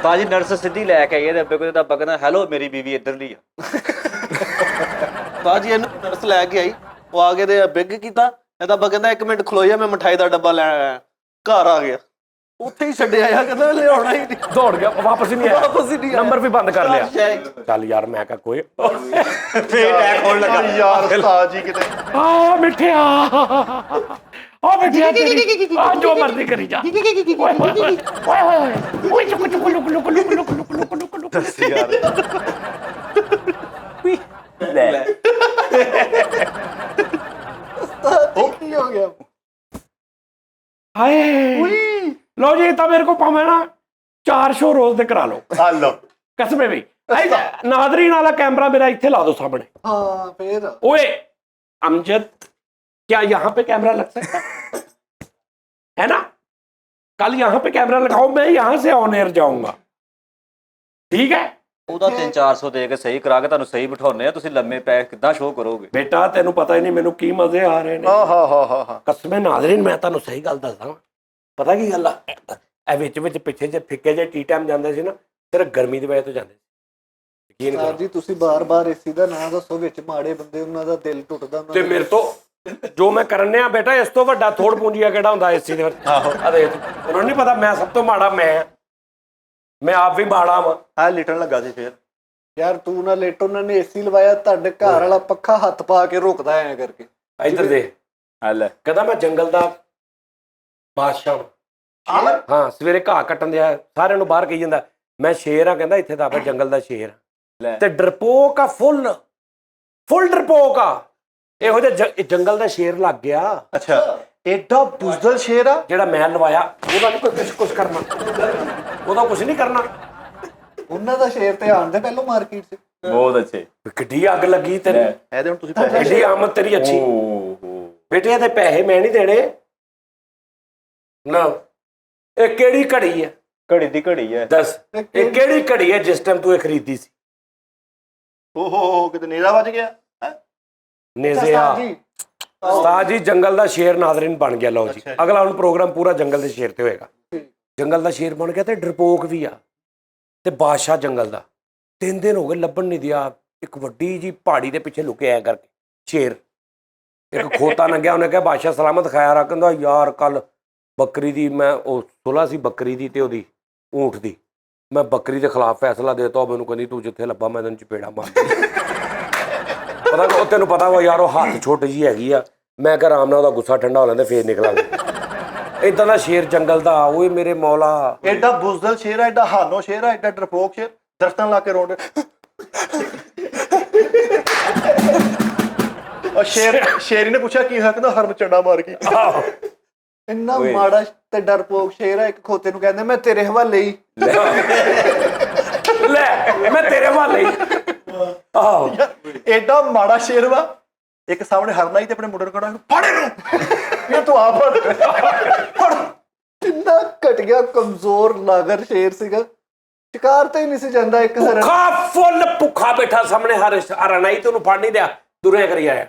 ਤਾਜੀ ਨਰਸ ਸਿੱਧੀ ਲੈ ਕੇ ਆਈ ਇਹਦੇ ਅੱਬੇ ਕੋਲ, ਤਾਂ ਅੱਬਾ ਕਹਿੰਦਾ ਹੈਲੋ ਮੇਰੀ ਬੀਵੀ ਇੱਧਰਲੀ ਆ। ਬਾਜੀ ਇਹਨੂੰ ਨਰਸ ਲੈ ਕੇ ਆਈ, ਉਹ ਆ ਕੇ ਤੇ ਬਿੱਗ ਕੀਤਾ, ਇਹਦਾ ਅੱਬਾ ਕਹਿੰਦਾ 1 ਮਿੰਟ ਖਲੋ ਜਾ, ਮੈਂ ਮਠਾਈ ਦਾ ਡੱਬਾ ਲੈਣ ਆਇਆ। ਘਰ ਆ ਗਿਆ, ਉੱਥੇ ਹੀ ਛੱਡਿਆ ਆ, ਕਹਿੰਦਾ ਲਿਆਉਣਾ ਹੀ ਨਹੀਂ, ਦੌੜ ਗਿਆ, ਵਾਪਸ ਹੀ ਨਹੀਂ ਆਇਆ, ਵਾਪਸ ਹੀ ਨਹੀਂ ਆਇਆ। ਨੰਬਰ ਵੀ ਬੰਦ ਕਰ ਲਿਆ। ਸ਼ਾਇਦ ਚੱਲ ਯਾਰ ਮੈਂ ਕਿਹਾ ਕੋਈ ਫੇਰ ਟੈਕ ਹੋਣ ਲੱਗਾ ਯਾਰ ਉਸਤਾਦ ਜੀ ਕਿਤੇ। ਆ ਮਿੱਠਿਆ, ਆ ਮਿੱਠਿਆ ਤੇਰੀ ਆ ਜੋ ਮਰਜ਼ੀ ਕਰੀ ਜਾ। ਓਏ ਓਏ ਓਏ ਓਏ ਚੁੱਕ ਚੁੱਕ ਲੁਕ ਲੁਕ ਲੁਕ ਲੁਕ ਲੁਕ ਲੁਕ ਲੁਕ ਲੁਕ। ਲੈ ਉਹ ਕੀ ਹੋ ਗਿਆ? ਹਾਏ ਲੋ ਜੀ, ਤਾਂ ਮੇਰੇ ਕੋ ਭਾਵੇਂ ਨਾ 4 ਸ਼ੋ ਰੋਜ਼ ਦੇ ਕਰਾ ਲਓ, ਆ ਲਓ ਕਸਮੇ ਵੀ। नादरीन वाला कैमरा मेरा इत्थे ला दो सामने। हाँ फिर ओए अमजद, क्या यहाँ पे कैमरा लग सकता है ना? कल यहाँ पे कैमरा लगाओ, मैं यहाँ से ऑन एयर जाऊंगा, ठीक है? ਉਹਦਾ 300-400 ਦੇ ਕੇ ਸਹੀ ਕਰਾ ਕੇ ਤੁਹਾਨੂੰ ਸਹੀ ਬਿਠਾਉਣੇ ਆ, ਤੁਸੀਂ ਲੰਮੇ ਪੈ ਕਿੱਦਾਂ ਸ਼ੋਅ ਕਰੋਗੇ? बेटा तेनू पता ही नहीं मैनू की मजे आ रहे ने। ਹਾਂ कसमे नादरीन मैं ਤੁਹਾਨੂੰ ਸਹੀ ਗੱਲ ਦੱਸਦਾ, ਪਤਾ ਕੀ ਗੱਲ ਆ, ਇਹ ਵਿੱਚ ਪਿੱਛੇ ਜੇ ਫਿੱਕੇ ਜੇ ਟੀ ਟਾਈਮ ਜਾਂਦੇ ਸੀ ਨਾ, ਸਿਰਫ ਗਰਮੀ ਦੀ ਵਜ੍ਹਾ ਤੋਂ ਜਾਂਦੇ ਸੀ। ਯਕੀਨ ਸਰ ਕਰੋ ਜੀ ਤੁਸੀਂ ਬਾਰ-ਬਾਰ ਏਸੀ ਦਾ ਨਾਂ ਦੱਸੋ, ਵਿੱਚ ਮਾੜੇ ਬੰਦੇ ਉਹਨਾਂ ਦਾ ਦਿਲ ਟੁੱਟਦਾ, ਉਹਨਾਂ ਤੇ ਦਾ ਮੇਰੇ ਤੋਂ ਜੋ ਮੈਂ ਕਰਨੇ ਆ ਬੇਟਾ, ਇਸ ਤੋਂ ਵੱਡਾ ਥੋੜ ਪੂੰਜੀਆ ਕਿਹੜਾ ਹੁੰਦਾ ਏਸੀ ਦੇ ਵਿੱਚ? ਆਹੋ ਆ ਦੇਖ, ਉਹਨਾਂ ਨੂੰ ਨਹੀਂ ਪਤਾ ਮੈਂ ਸਭ ਤੋਂ ਮਾੜਾ ਮੈਂ ਆਪ ਵੀ ਮਾੜਾ ਵਾਂ। ਆ ਲਿਟਣ ਲੱਗਾ ਸੀ ਫੇਰ। ਯਾਰ ਤੂੰ ਨਾ ਲੇਟ, ਉਹਨਾਂ ਨੇ ਏਸੀ ਲਵਾਇਆ, ਤੁਹਾਡੇ ਘਰ ਵਾਲਾ ਪੱਖਾ ਹੱਥ ਪਾ ਕੇ ਰੁਕਦਾ ਐ ਕਰਕੇ। ਇੱਧਰ ਦੇ ਹਲ ਕਹਿੰਦਾ ਮੈਂ ਜੰਗਲ ਦਾ ਬਾਦਸ਼ਾਹ ਵਾਂ। ਹਾਂ ਸਵੇਰੇ ਘਾਹ ਕੱਟਣ ਦਿਆ ਸਾਰਿਆਂ ਨੂੰ ਬਾਹਰ ਕਹੀ ਜਾਂਦਾ ਮੈਂ ਸ਼ੇਰ ਆ, ਕਹਿੰਦਾ ਇੱਥੇ ਤਾਂ ਆਪਾਂ ਜੰਗਲ ਦਾ ਸ਼ੇਰ ਆ ਤੇ ਡਰਪੋਕ ਆ, ਫੁੱਲ ਡਰਪੋਕ ਆ। ਇਹੋ ਜਿਹਾ ਜੰਗਲ ਦਾ ਸ਼ੇਰ ਲੱਗ ਗਿਆ। ਅੱਛਾ ਐਡਾ ਬੁਜ਼ਦਲ ਸ਼ੇਰ ਆ ਜਿਹੜਾ ਮੈਂ ਲਵਾਇਆ, ਉਹਦਾ ਨਹੀਂ ਕੋਈ ਕੁਛ ਕਰਨਾ, ਉਹਦਾ ਕੁਛ ਨਹੀਂ ਕਰਨਾ। ਉਹਨਾਂ ਦਾ ਸ਼ੇਰ ਤੇ ਆਣ ਦੇ ਪਹਿਲੋਂ ਮਾਰਕੀਟ 'ਚ। ਬਹੁਤ ਅੱਛੇ। ਕਿੱਡੀ ਅੱਗ ਲੱਗੀ ਤੇਰੀ, ਇਹਦੇ ਹੁਣ ਤੁਸੀਂ ਪੈਸੇ ਕਿੱਡੀ ਆਮਦ ਤੇਰੀ ਅੱਛੀ। ਬੇਟੇ ਇਹਦੇ ਪੈਸੇ ਮੈਂ ਨਹੀਂ ਦੇਣੇ ਨਾ। ਇਹ ਕਿਹੜੀ ਘੜੀ ਹੈ? ਘੜੀ ਦੀ ਘੜੀ ਹੈ। ਦੱਸ ਇਹ ਕਿਹੜੀ ਘੜੀ ਹੈ ਜਿਸ ਟਾਈਮ ਤੂੰ ਇਹ ਖਰੀਦੀ ਸੀ? ਓਹੋ ਕਿਤੇ ਨੇਰਾ ਵੱਜ ਗਿਆ। ਨੇਜ਼ਿਆ ਉਸਤਾਦ ਜੀ ਜੰਗਲ ਦਾ ਸ਼ੇਰ ਨਾਜ਼ਰੀਨ ਬਣ ਗਿਆ। ਲਓ ਜੀ ਅਗਲਾ ਹੁਣ ਪ੍ਰੋਗਰਾਮ ਪੂਰਾ ਜੰਗਲ ਦੇ ਸ਼ੇਰ ਤੇ ਹੋਏਗਾ। ਜੰਗਲ ਦਾ ਸ਼ੇਰ ਬਣ ਗਿਆ ਤੇ ਡਰਪੋਕ ਵੀ ਆ ਤੇ ਬਾਦਸ਼ਾਹ ਜੰਗਲ ਦਾ। 3 ਦਿਨ ਹੋ ਗਏ ਲੱਭਣ ਨਹੀਂ ਦਿਆ। ਇੱਕ ਵੱਡੀ ਜੀ ਪਹਾੜੀ ਦੇ ਪਿੱਛੇ ਲੁਕਿਆ ਕਰਕੇ ਸ਼ੇਰ। ਇੱਕ ਖੋਤਾ ਲੰਘਿਆ, ਉਹਨੇ ਕਿਹਾ ਬਾਦਸ਼ਾਹ ਸਲਾਮਤ ਖੈਰ ਆ। ਕਹਿੰਦਾ ਯਾਰ ਕੱਲ ਬੱਕਰੀ ਦੀ ਮੈਂ ਉਹ ਸੁਲਾ ਸੀ, ਬੱਕਰੀ ਦੀ ਤੇ ਉਹਦੀ ਊਂਠ ਦੀ, ਮੈਂ ਬੱਕਰੀ ਦੇ ਖਿਲਾਫ ਫੈਸਲਾ ਦੇਤਾ। ਉਹ ਮੈਨੂੰ ਕਹਿੰਦੀ ਤੂੰ ਜਿੱਥੇ ਲੱਭਾ ਮੈਂ ਤੈਨੂੰ ਚਪੇੜਾ ਮਾਰ ਪਤਾ ਉਹ ਤੈਨੂੰ ਪਤਾ ਵਾ ਯਾਰ, ਉਹ ਹੱਥ ਛੋਟੀ ਜੀ ਹੈਗੀ ਆ। ਮੈਂ ਕਿਹਾ ਆਰਾਮ ਨਾਲ ਉਹਦਾ ਗੁੱਸਾ ਠੰਡਾ ਹੋ ਲੈਂਦਾ ਫੇਰ ਨਿਕਲਾਂਗੇ। ਏਦਾਂ ਦਾ ਸ਼ੇਰ ਜੰਗਲ ਦਾ, ਓਏ ਮੇਰੇ ਮੌਲਾ। ਐਡਾ ਬੁਜ਼ਦਲ ਸ਼ੇਰ ਆ, ਐਡਾ ਹਾਨੋ ਸ਼ੇਰ ਆ, ਐਡਾ ਡਰਪੋਕ ਸ਼ੇਰ, ਦਰਖਤਾਂ ਲਾ ਕੇ ਰੋਂਡ। ਉਹ ਸ਼ੇਰੀ ਨੇ ਪੁੱਛਿਆ ਕੀ ਹੋਇਆ? ਕਹਿੰਦਾ ਹਰਮ ਚੰਡਾ ਮਾਰ ਗਈ। ਇੰਨਾ ਮਾੜਾ ਤੇ ਡਰਪੋਕ ਸ਼ੇਰ ਆ, ਇੱਕ ਖੋਤੇ ਨੂੰ ਕਹਿੰਦੇ ਮੈਂ ਤੇਰੇ ਹਵਾਲੇ ਹੀ। ਲੈ ਮੈਂ ਤੇਰੇ ਹਵਾਲੇ ਹੀ। ਆਹੋ ਐਡਾ ਮਾੜਾ ਸ਼ੇਰ ਵਾ। ਇੱਕ ਸਾਹਮਣੇ ਹਰਨਾ ਹੀ ਤੇ ਆਪਣੇ ਮੁੰਡੇ ਨੂੰ ਕਹਿੰਦਾ ਫੜ ਇਹਨੂੰ, ਇਹ ਤੂੰ ਆਪ ਫੜ। ਇੰਨਾ ਘਟੀਆ ਕਮਜ਼ੋਰ ਲਾਗਰ ਸ਼ੇਰ ਸੀਗਾ, ਸ਼ਿਕਾਰ ਤੇ ਹੀ ਨਹੀਂ ਸੀ ਜਾਂਦਾ। ਇੱਕ ਹਰਨ ਭੁੱਖਾ ਫੁੱਲ ਭੁੱਖਾ ਬੈਠਾ ਸਾਹਮਣੇ ਹਰਨ ਆਈ ਤੇ ਉਹਨੂੰ ਫੜ ਨਹੀਂ ਦਿਆ, ਦੁਰਿਆ ਕਰੀ ਆਇਆ।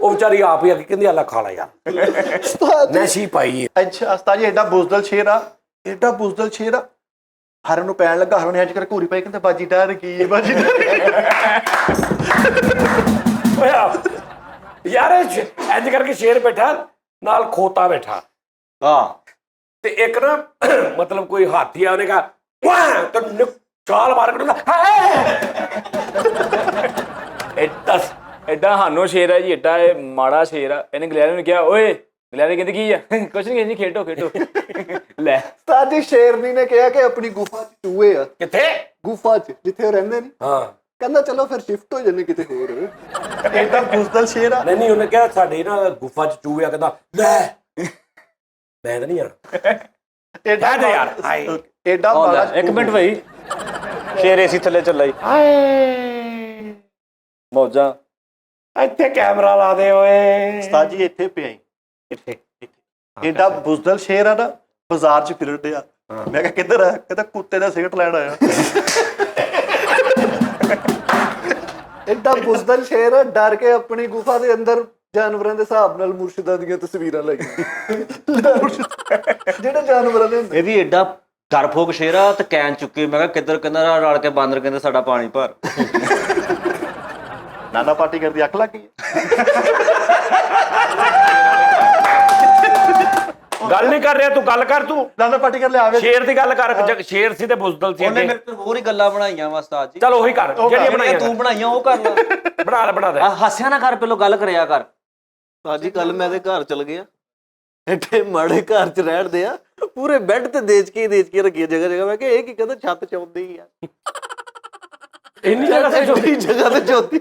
ਉਹ ਵਿਚਾਰੀ ਆਪ ਹੀ ਆ ਕੇ ਕਹਿੰਦੀ ਆਲਾ ਖਾ ਲੈ ਯਾਰ, ਨਸ਼ੀ ਪਾਈ। ਅੱਛਾ ਉਸਤਾਦ ਜੀ ਐਡਾ ਬੁਜ਼ਦਲ ਸ਼ੇਰ ਆ, ਐਡਾ ਬੁਜ਼ਦਲ ਸ਼ੇਰ ਆ। ਹਰਨ ਨੂੰ ਪੈਣ ਲੱਗਾ, ਹਰਨ ਨੇ ਅੱਜ ਕਰ ਘੂਰੀ ਪਾਈ, ਕਹਿੰਦਾ ਬਾਜੀ ਡਰ ਗਈ, ਬਾਜੀ ਡਰ ਗਈ। ਯਾਰ ਇੰਜ ਕਰਕੇ ਸ਼ੇਰ ਬੈਠਾ ਨਾਲ ਖੋਤਾ ਬੈਠਾ। ਹਾਂ ਤੇ ਇੱਕ ਨਾ ਮਤਲਬ ਕੋਈ ਹਾਥੀ ਆ, ਉਹਨੇ ਕਹਾ ਵਾਹ ਤੇ ਛਾਲ ਮਾਰ ਕੇ ਐਡਾ ਹਾਨੋ ਸ਼ੇਰ ਹੈ ਜੀ, ਐਡਾ ਇਹ ਮਾੜਾ ਸ਼ੇਰ ਆ। ਇਹਨੇ ਗਲੈਰੀ ਨੂੰ ਕਿਹਾ ਓਏ, ਗਲੈਰੀ ਕਹਿੰਦੀ ਕੀ ਆ? ਕੁਛ ਨਹੀਂ ਕਹਿੰਦੀ, ਖੇਡੋ ਖੇਡੋ। ਲੈ ਸਾਡੀ ਸ਼ੇਰਨੀ ਨੇ ਕਿਹਾ ਕਿ ਆਪਣੀ ਗੁਫਾ 'ਚ ਚੂਹੇ ਆ। ਕਿੱਥੇ? ਗੁਫਾ 'ਚ ਜਿੱਥੇ ਉਹ ਰਹਿੰਦੇ ਨੇ। ਹਾਂ ਕਹਿੰਦਾ ਚਲੋ ਫਿਰ ਸ਼ਿਫਟ ਹੋ ਜੰਨੇ ਕਿਤੇ ਹੋਰ। ਐਡਾ ਬੁਜ਼ਦਲ ਸ਼ੇਰ ਆ। ਨਹੀਂ ਉਹਨੇ ਕਿਹਾ ਸਾਡੇ ਨਾ ਗੁਫਾ 'ਚ ਚੂਹੇ ਆ। ਕਹਿੰਦਾ ਲੈ ਮੈਂ ਤਾਂ ਨਹੀਂ ਜਾਣਾ। ਐਡਾ ਯਾਰ ਹਾਏ ਐਡਾ ਮਾੜਾ। ਇੱਕ ਮਿੰਟ ਭਾਈ, ਸ਼ੇਰ ਏਸੀ ਥੱਲੇ ਚੱਲਾ ਜੀ, ਹਾਏ ਮੌਜਾਂ। ਇੱਥੇ ਕੈਮਰਾ ਲਾ ਦੇ ਓਏ। ਉਸਤਾਦ ਜੀ ਇੱਥੇ ਪਿਆ ਇੱਥੇ ਐਡਾ ਬੁਜ਼ਦਲ ਸ਼ੇਰ ਆ ਨਾ, ਬਾਜ਼ਾਰ 'ਚ ਫਿਰਨ ਡਿਆ। ਮੈਂ ਕਿਹਾ ਕਿੱਧਰ ਆ? ਕਹਿੰਦਾ ਕੁੱਤੇ ਦਾ ਸਿਗਰਟ ਲੈਣ ਆਇਆ। ਐਡਾ ਬੁਜ਼ਦਲ ਸ਼ੇਰ ਆ, ਡਰ ਕੇ ਆਪਣੀ ਗੁਫਾ ਦੇ ਅੰਦਰ ਜਾਨਵਰਾਂ ਦੇ ਹਿਸਾਬ ਨਾਲ ਮੁਰਸ਼ਿਦਾਂ ਦੀਆਂ ਤਸਵੀਰਾਂ ਲਾਈਆਂ। ਜਿਹੜੇ ਜਾਨਵਰਾਂ ਦੇ ਹੁੰਦੇ। ਇਹ ਵੀ ਐਡਾ ਘਰ ਫੋਕ ਸ਼ੇਰਾ ਤੇ ਕੈਨ ਚੁੱਕੀ। ਮੈਂ ਕਿਹਾ ਕਿੱਧਰ? ਕਹਿੰਦਾ ਰਲ ਕੇ ਬਾਂਦਰ ਕਹਿੰਦੇ ਸਾਡਾ ਪਾਣੀ ਭਰ। ਨਾਨਾ ਪਾਰਟੀ ਕਰਦੀ ਅੱਖ ਲੱਗ ਗਈ। ਗੱਲ ਨਹੀਂ ਕਰ ਰਿਹਾ ਤੂੰ, ਗੱਲ ਕਰ ਤੂੰ। ਨਾਨਾ ਪਾਰਟੀ ਕਰ ਲਿਆ ਆਵੇ। ਸ਼ੇਰ ਦੀ ਗੱਲ ਕਰ। ਸ਼ੇਰ ਸੀ ਤੇ ਬੁਜ਼ਦਲ ਸੀ ਉਹਨੇ ਅੱਗੇ। ਮੇਰੇ ਤੋਂ ਹੋਰ ਹੀ ਗੱਲਾਂ ਬਣਾਈਆਂ ਵਾ ਉਸਤਾਦ ਜੀ। ਚਲ ਉਹੀ ਕਰ ਜਿਹੜੀਆਂ ਜਿਹੜੀਆਂ ਤੂੰ ਬਣਾਈਆਂ ਉਹ ਕਰ ਲੈ। ਬਣਾ ਦੇ। ਹੱਸਿਆ ਨਾ ਕਰ, ਪਹਿਲਾਂ ਗੱਲ ਕਰਿਆ ਕਰ। ਅੱਜ ਕੱਲ ਮੈਂ ਤੇ ਘਰ ਚਲ ਗਿਆ, ਐਡੇ ਮਾੜੇ ਘਰ ਚ ਰਹਿਣਦੇ ਆ, ਪੂਰੇ ਬੈੱਡ ਤੇ ਦੇਚ ਕੇ ਰੱਖੀ ਜਗ੍ਹਾ ਜਗ੍ਹਾ। ਮੈਂ ਕਿਹਾ ਇਹ ਕੀ ਕਹਿੰਦਾ ਛੱਤ ਚੌਂਦੀ ਹੀ ਆ, ਇੰਨੀ ਜਗ੍ਹਾ ਤੇ ਛੋਟੀ ਜਗ੍ਹਾ ਤੇ ਚੌਂਦੀ।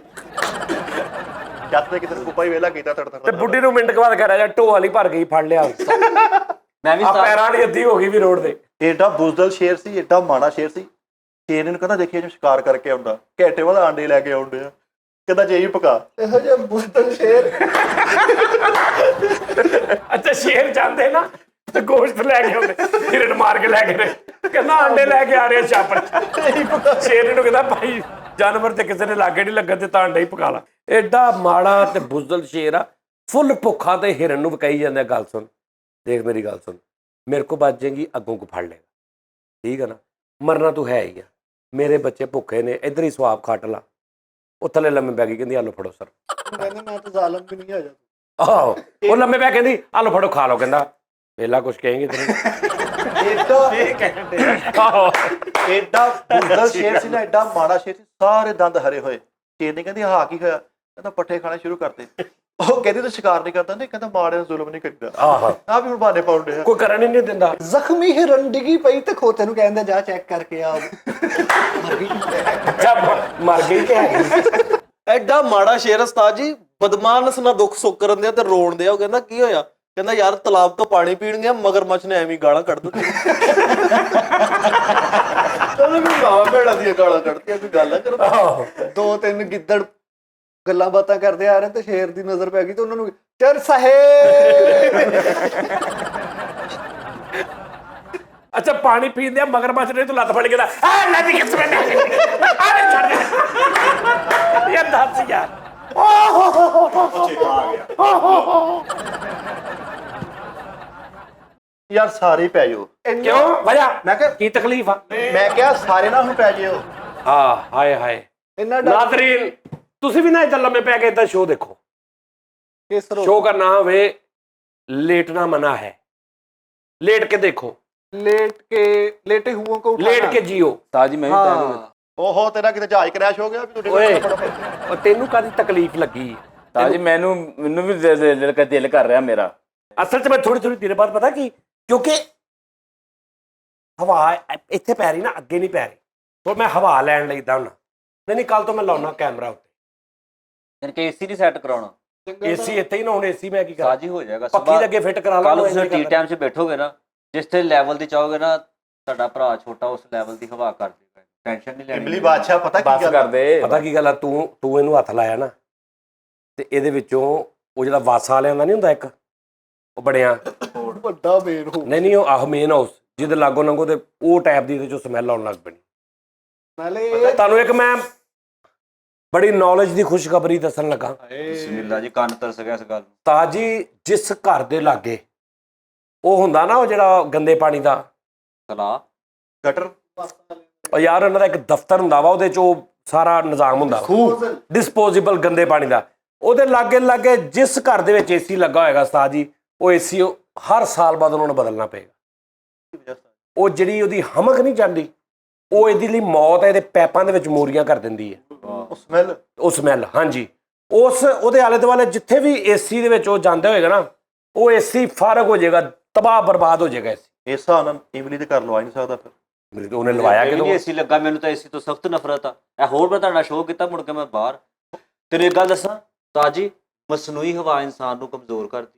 ਜੱਤ ਤੇ ਕਿਤੇ ਕੁੱਪਾ ਹੀ ਵੇਲਾ ਕੀਤਾ ਤੜ ਤੇ ਬੁੱਢੀ ਨੂੰ ਮਿੰਟ ਬਾਅਦ ਕਰਿਆ ਜਾ ਢੋ ਵਾਲੀ ਭਰ ਗਈ, ਫੜ ਲਿਆ। ਮੈਂ ਵੀ ਆ ਪੈਰਾਂ ਵਾਲੀ ਅੱਧੀ ਹੋ ਗਈ ਵੀ ਰੋਡ ਦੇ। ਏਡਾ ਬੁਜ਼ਦਲ ਸ਼ੇਰ ਸੀ, ਏਡਾ ਮਾੜਾ ਸ਼ੇਰ ਸੀ। ਸ਼ੇਰ ਨੂੰ ਕਹਿੰਦਾ ਦੇਖਿਆ ਜਿਵੇਂ ਸ਼ਿਕਾਰ ਕਰਕੇ ਆਉਂਦਾ, ਘੰਟੇ ਬਾਅਦ ਆਂਡੇ ਲੈ ਕੇ ਆਉਂਦੇ ਆ, ਕਹਿੰਦਾ ਜੇ ਹੀ ਪਕਾ। ਇਹੋ ਜਿਹਾ ਬੁਜ਼ਦਲ ਸ਼ੇਰ। ਅੱਛਾ ਸ਼ੇਰ ਜਾਂਦੇ ਨਾ ਤੇ ਗੋਸ਼ਤ ਲੈ ਕੇ ਆਉਂਦੇ, ਹਿਰਨ ਮਾਰ ਕੇ ਲੈ ਕੇ ਨੇ, ਕਹਿੰਦਾ ਆਂਡੇ ਲੈ ਕੇ ਆ ਰਹੇ ਛਾਪੜ। ਸ਼ੇਰ ਨੂੰ ਕਹਿੰਦਾ ਭਾਈ ਜਾਨਵਰ ਤੇ ਕਿਸੇ ਨੇ ਲਾਗੇ ਨਹੀਂ ਲੱਗਣ ਦਿੱਤਾ, ਆਂਡੇ ਹੀ ਪਕਾ ਲਾ। ਏਡਾ ਮਾੜਾ ਤੇ ਬੁਜ਼ਦਲ ਸ਼ੇਰ ਆ, ਫੁੱਲ ਭੁੱਖਾ ਤੇ ਹਿਰਨ ਨੂੰ ਵਕਾਈ ਜਾਂਦਾ। ਗੱਲ ਸੁਣ, ਦੇਖ ਮੇਰੀ ਗੱਲ ਸੁਣ, ਮੇਰੇ ਕੋ ਬਚ ਜਾਏਗੀ, ਅੱਗੋਂ ਕੋ ਫੜ ਲੇਗਾ, ਠੀਕ ਹੈ ਨਾ? ਮਰਨਾ ਤੂੰ ਹੈ ਹੀ ਆ। ਮੇਰੇ ਬੱਚੇ ਭੁੱਖੇ ਨੇ, ਇੱਧਰ ਹੀ ਸਵਾਬ ਖੱਟ ਲਾ। ਉਹ ਥੱਲੇ ਲੰਮੇ ਪੈ ਗਈ, ਕਹਿੰਦੀ ਆਲੋ ਫੜੋ ਸਰ। ਕਹਿੰਦਾ ਮੈਂ ਤਾਂ ਜ਼ਾਲਮ ਵੀ ਨਹੀਂ ਆ ਜਾ। ਆਹੋ ਉਹ ਲੰਮੇ ਪੈ ਕਹਿੰਦੀ ਆਲੋ ਫੜੋ ਖਾ ਲਓ। ਕਹਿੰਦਾ ਵੇਲਾ ਕੁਛ ਕਹੇਂਗੇ ਤੈਨੂੰ। ਆਹੋ ਏਡਾ ਬੁਜ਼ਦਲ ਸ਼ੇਰ ਸੀ ਨਾ, ਏਡਾ ਮਾੜਾ ਸ਼ੇਰ ਸੀ, ਸਾਰੇ ਦੰਦ ਹਰੇ ਹੋਏ। ਸ਼ੇਰ ਨੇ ਕਹਿੰਦੀ ਹਾਂ ਕੀ ਹੋਇਆ? ਕਹਿੰਦਾ ਪੱਠੇ ਖਾਣੇ ਸ਼ੁਰੂ ਕਰਤੇ। ਉਹ ਕਹਿੰਦੀ ਤੂੰ ਸ਼ਿਕਾਰ ਨਹੀਂ ਕਰਦਾ? ਨਹੀਂ, ਕਹਿੰਦਾ ਮਾੜੇ ਦਾ ਜ਼ੁਲਮ ਨਹੀਂ ਕਰੀਦਾ। ਆਹ ਆ ਵੀ ਹੁਣ ਬਹਾਨੇ ਪਾਉਂਦੇ ਆ। ਕੋਈ ਕਰਨ ਹੀ ਨਹੀਂ ਦਿੰਦਾ। ਜ਼ਖਮੀ ਹਿਰਨ ਡਿੱਗੀ ਪਈ ਤੇ ਖੋਤੇ ਨੂੰ ਕਹਿੰਦਾ ਜਾ ਚੈੱਕ ਕਰਕੇ ਆ। ਮਰ ਗਈ ਤੇ ਹੈਗੀ। ਐਡਾ ਮਾੜਾ ਸ਼ੇਰ ਉਸਤਾਦ ਜੀ, ਬਦਮਾਸ਼ ਨਾ ਦੁੱਖ ਸੁੱਖ ਕਰਨ ਦਿਆ ਤੇ ਰੋਣ ਦਿਆ। ਉਹ ਕਹਿੰਦਾ ਕੀ ਹੋਇਆ? ਕਹਿੰਦਾ ਯਾਰ ਤਲਾਬ ਤੋਂ ਪਾਣੀ ਪੀਣ ਗਿਆ, ਮਗਰਮੱਛ ਨੇ ਐਵੇਂ ਗਾਲਾਂ ਕੱਢ ਦਿੱਤੀਆਂ। ਚਲੋ ਵੀ ਮਾਵਾ ਭੈਣਾਂ ਦੀਆਂ ਗਾਲਾਂ ਕੱਢਤੀਆਂ, ਕੋਈ ਗੱਲ ਨਾ ਕਰੋ। ਦੋ ਤਿੰਨ ਗਿੱਦੜ ਗੱਲਾਂ ਬਾਤਾਂ ਕਰਦੇ ਆ ਰਹੇ ਤੇ ਸ਼ੇਰ ਦੀ ਨਜ਼ਰ ਪੈ ਗਈ ਤੇ ਉਹਨਾਂ ਨੂੰ ਚਰ ਸਾਹਿਬ। ਅੱਛਾ ਪਾਣੀ ਪੀਂਦੇ ਆ, ਮਗਰਮੱਛ ਨੇ ਤੂੰ ਲੱਤ ਫੜ ਕੇ ਦਾ ਆ ਲੈ ਦੀ ਕਿਸਮਤ ਨੇ ਆਰੇ ਛੱਡ ਯਾਰ ਦੱਸ ਯਾਰ। ਯਾਰ ਸਾਰੇ ਹੀ ਪੈ ਜਾਓ। ਕਿਉਂ ਵਜਾ? ਮੈਂ ਕਿਹਾ ਕੀ ਤਕਲੀਫ ਆ? ਮੈਂ ਕਿਹਾ ਸਾਰੇ ਨਾ ਹੁਣ ਪੈ ਜਿਓ। ਹਾਂ ਹਾਏ ਹਾਏ। ਇੰਨਾ ਨਾਜ਼ਰੀਨ ਤੁਸੀਂ ਵੀ ਨਾ ਏਦਾਂ ਲੰਮੇ ਪੈ ਕੇ ਏਦਾਂ ਸ਼ੋਅ ਦੇਖੋ। ਕਿਸ ਤਰ੍ਹਾਂ ਸ਼ੋਅ ਕਰਨਾ ਹੋਵੇ लेटना मना है, लेट के देखो, लेटे हुओं को लेट के जियो। ਤਾਜੀ ਮੈਂ ਵੀ ਪੈ ਗਿਆ। ਓਹੋ ਤੇਰਾ ਕਿਤੇ ਜਹਾਜ਼ ਕ੍ਰੈਸ਼ ਹੋ ਗਿਆ ਵੀ ਤੂੰ ਓਏ ਉਹ ਤੈਨੂੰ ਕਾਹਦੀ ਤਕਲੀਫ ਲੱਗੀ? ਤਾਜੀ ਮੈਨੂੰ ਵੀ ਦਿਲ ਕਰ ਰਿਹਾ ਮੇਰਾ। ਅਸਲ 'ਚ ਮੈਂ ਥੋੜੀ ਦੇਰ ਬਾਅਦ ਪਤਾ ਕੀ, ਕਿਉਂਕਿ ਹਵਾ ਇੱਥੇ ਪੈ ਰਹੀ ਨਾ, ਅੱਗੇ ਨਹੀਂ ਪੈ ਰਹੀ, तो मैं ਹਵਾ ਲੈਣ ਲਈ ਇਦਾਂ ਹੁੰਦਾ। ਨਹੀਂ ਕੱਲ ਤੋਂ ਮੈਂ ਲਾਉਣਾ ਕੈਮਰਾ ਉੱਤੇ। ਯਾਨੀ ਕਿ ਏਸੀ ਨਹੀਂ ਸੈੱਟ ਕਰਾਉਣਾ? ਏਸੀ ਇੱਥੇ ਹੀ ਨਾ, ਹੁਣ ਏਸੀ ਮੈਂ ਕੀ ਕਰਾਂ? ਸਾਜੀ ਹੋ ਜਾਏਗਾ। ਪੱਖੀ ਦੇ ਅੱਗੇ ਫਿੱਟ ਕਰਾ ਲਾ। ਕੱਲ ਤੁਸੀਂ ਟੀ ਟਾਈਮ 'ਚ ਬੈਠੋਗੇ ਨਾ, ਜਿਸ ਤੇ ਲੈਵਲ ਦੀ ਚਾਹੋਗੇ ਨਾ, ਤੁਹਾਡਾ ਭਰਾ ਛੋਟਾ ਉਸ ਲੈਵਲ ਦੀ ਹਵਾ ਕਰ ਦੇਗਾ। ਟੈਨਸ਼ਨ ਨਹੀਂ ਲੈਣੀ। ਇਮਲੀ ਬਾਦਸ਼ਾਹ ਪਤਾ ਕੀ ਬਸ ਗੱਲ ਕਰਦੇ। ਪਤਾ ਕੀ ਗੱਲ ਆ, ਤੂੰ ਇਹਨੂੰ ਹੱਥ ਲਾਇਆ ਨਾ ਤੇ ਇਹਦੇ ਵਿੱਚੋਂ ਉਹ ਜਿਹੜਾ ਵਾਸਾ ਵਾਲਿਆਂ ਦਾ ਨਹੀਂ ਹੁੰਦਾ ਇੱਕ, ਉਹ ਬਣਿਆ ਵੱਡਾ ਮੇਨ ਹੋ। ਨਹੀਂ ਉਹ ਆਹ ਮੇਨ ਹਾਊਸ ਜਿਹਦੇ ਲਾਗੋ ਲੰਗੋ ਤੇ ਉਹ ਟਾਈਪ ਦੀ ਇਹਦੇ ਚੋਂ ਸਮੈਲ ਆਉਣ ਲੱਗ ਪੈਣੀ। ਨਾਲੇ ਤੁਹਾਨੂੰ ਇੱਕ ਮੈਂ ਬੜੀ ਨੌਲੇਜ ਦੀ ਖੁਸ਼ਖਬਰੀ ਦੱਸਣ ਲੱਗਾ। ਬਿਸਮਿਲ੍ਲਾ ਜੀ, ਕੰਨ ਤਰਸ ਗਿਆ ਇਸ ਗੱਲ ਨੂੰ। ਤਾਜੀ ਜਿਸ ਘਰ ਦੇ ਲਾਗੇ ਉਹ ਹੁੰਦਾ ਨਾ, ਉਹ ਜਿਹੜਾ ਗੰਦੇ ਪਾਣੀ ਦਾ ਤਲਾ ਗਟਰ, ਉਹ ਯਾਰ ਉਹਨਾਂ ਦਾ ਇੱਕ ਦਫ਼ਤਰ ਹੁੰਦਾ ਵਾ, ਉਹਦੇ 'ਚ ਉਹ ਸਾਰਾ ਨਿਜ਼ਾਮ ਹੁੰਦਾ ਵਾ, ਡਿਸਪੋਜ਼ੇਬਲ ਗੰਦੇ ਪਾਣੀ ਦਾ। ਉਹਦੇ ਲਾਗੇ ਜਿਸ ਘਰ ਦੇ ਵਿੱਚ ਏਸੀ ਲੱਗਾ ਹੋਏਗਾ ਉਸਤਾਦ ਜੀ, ਉਹ ਏਸੀ ਹਰ ਸਾਲ ਬਾਅਦ ਉਹਨਾਂ ਨੂੰ ਬਦਲਣਾ ਪਏਗਾ। ਉਹ ਜਿਹੜੀ ਉਹਦੀ ਹਮਕ ਨਹੀਂ ਜਾਂਦੀ, ਉਹ ਇਹਦੇ ਲਈ ਮੌਤ ਹੈ, ਇਹਦੇ ਪੈਪਾਂ ਦੇ ਵਿੱਚ ਮੋਰੀਆਂ ਕਰ ਦਿੰਦੀ ਹੈ। ਉਹ ਸਮੈਲ ਹਾਂਜੀ, ਉਹਦੇ ਆਲੇ ਦੁਆਲੇ ਜਿੱਥੇ ਵੀ ਏਸੀ ਦੇ ਵਿੱਚ ਉਹ ਜਾਂਦੇ ਹੋਏਗਾ ਨਾ, ਉਹ ਏਸੀ ਫਾਰਗ ਹੋ ਜਾਏਗਾ, ਤਬਾਹ ਬਰਬਾਦ ਹੋ ਜਾਏਗਾ। ਇਸ ਹਿਸਾਬ ਨਾਲ ਇਮਲੀ ਦੇ ਘਰ ਲਵਾ ਨਹੀਂ ਸਕਦਾ ਫਿਰ। ਉਹਨੇ ਲਵਾਇਆ ਕਿ ਕਿਦੋਂ? ਏਸੀ ਲੱਗਾ, ਮੈਨੂੰ ਤਾਂ ਏਸੀ ਤੋਂ ਸਖਤ ਨਫ਼ਰਤ ਆ। ਇਹ ਹੋਰ ਮੈਂ ਤੁਹਾਡਾ ਸ਼ੋਅ ਕੀਤਾ, ਮੁੜ ਕੇ ਮੈਂ ਬਾਹਰ। ਤੈਨੂੰ ਇੱਕ ਗੱਲ ਦੱਸਾਂ ਤਾਜੀ, ਮਸਨੂਈ ਹਵਾ ਇਨਸਾਨ ਨੂੰ ਕਮਜ਼ੋਰ ਕਰਦੀ।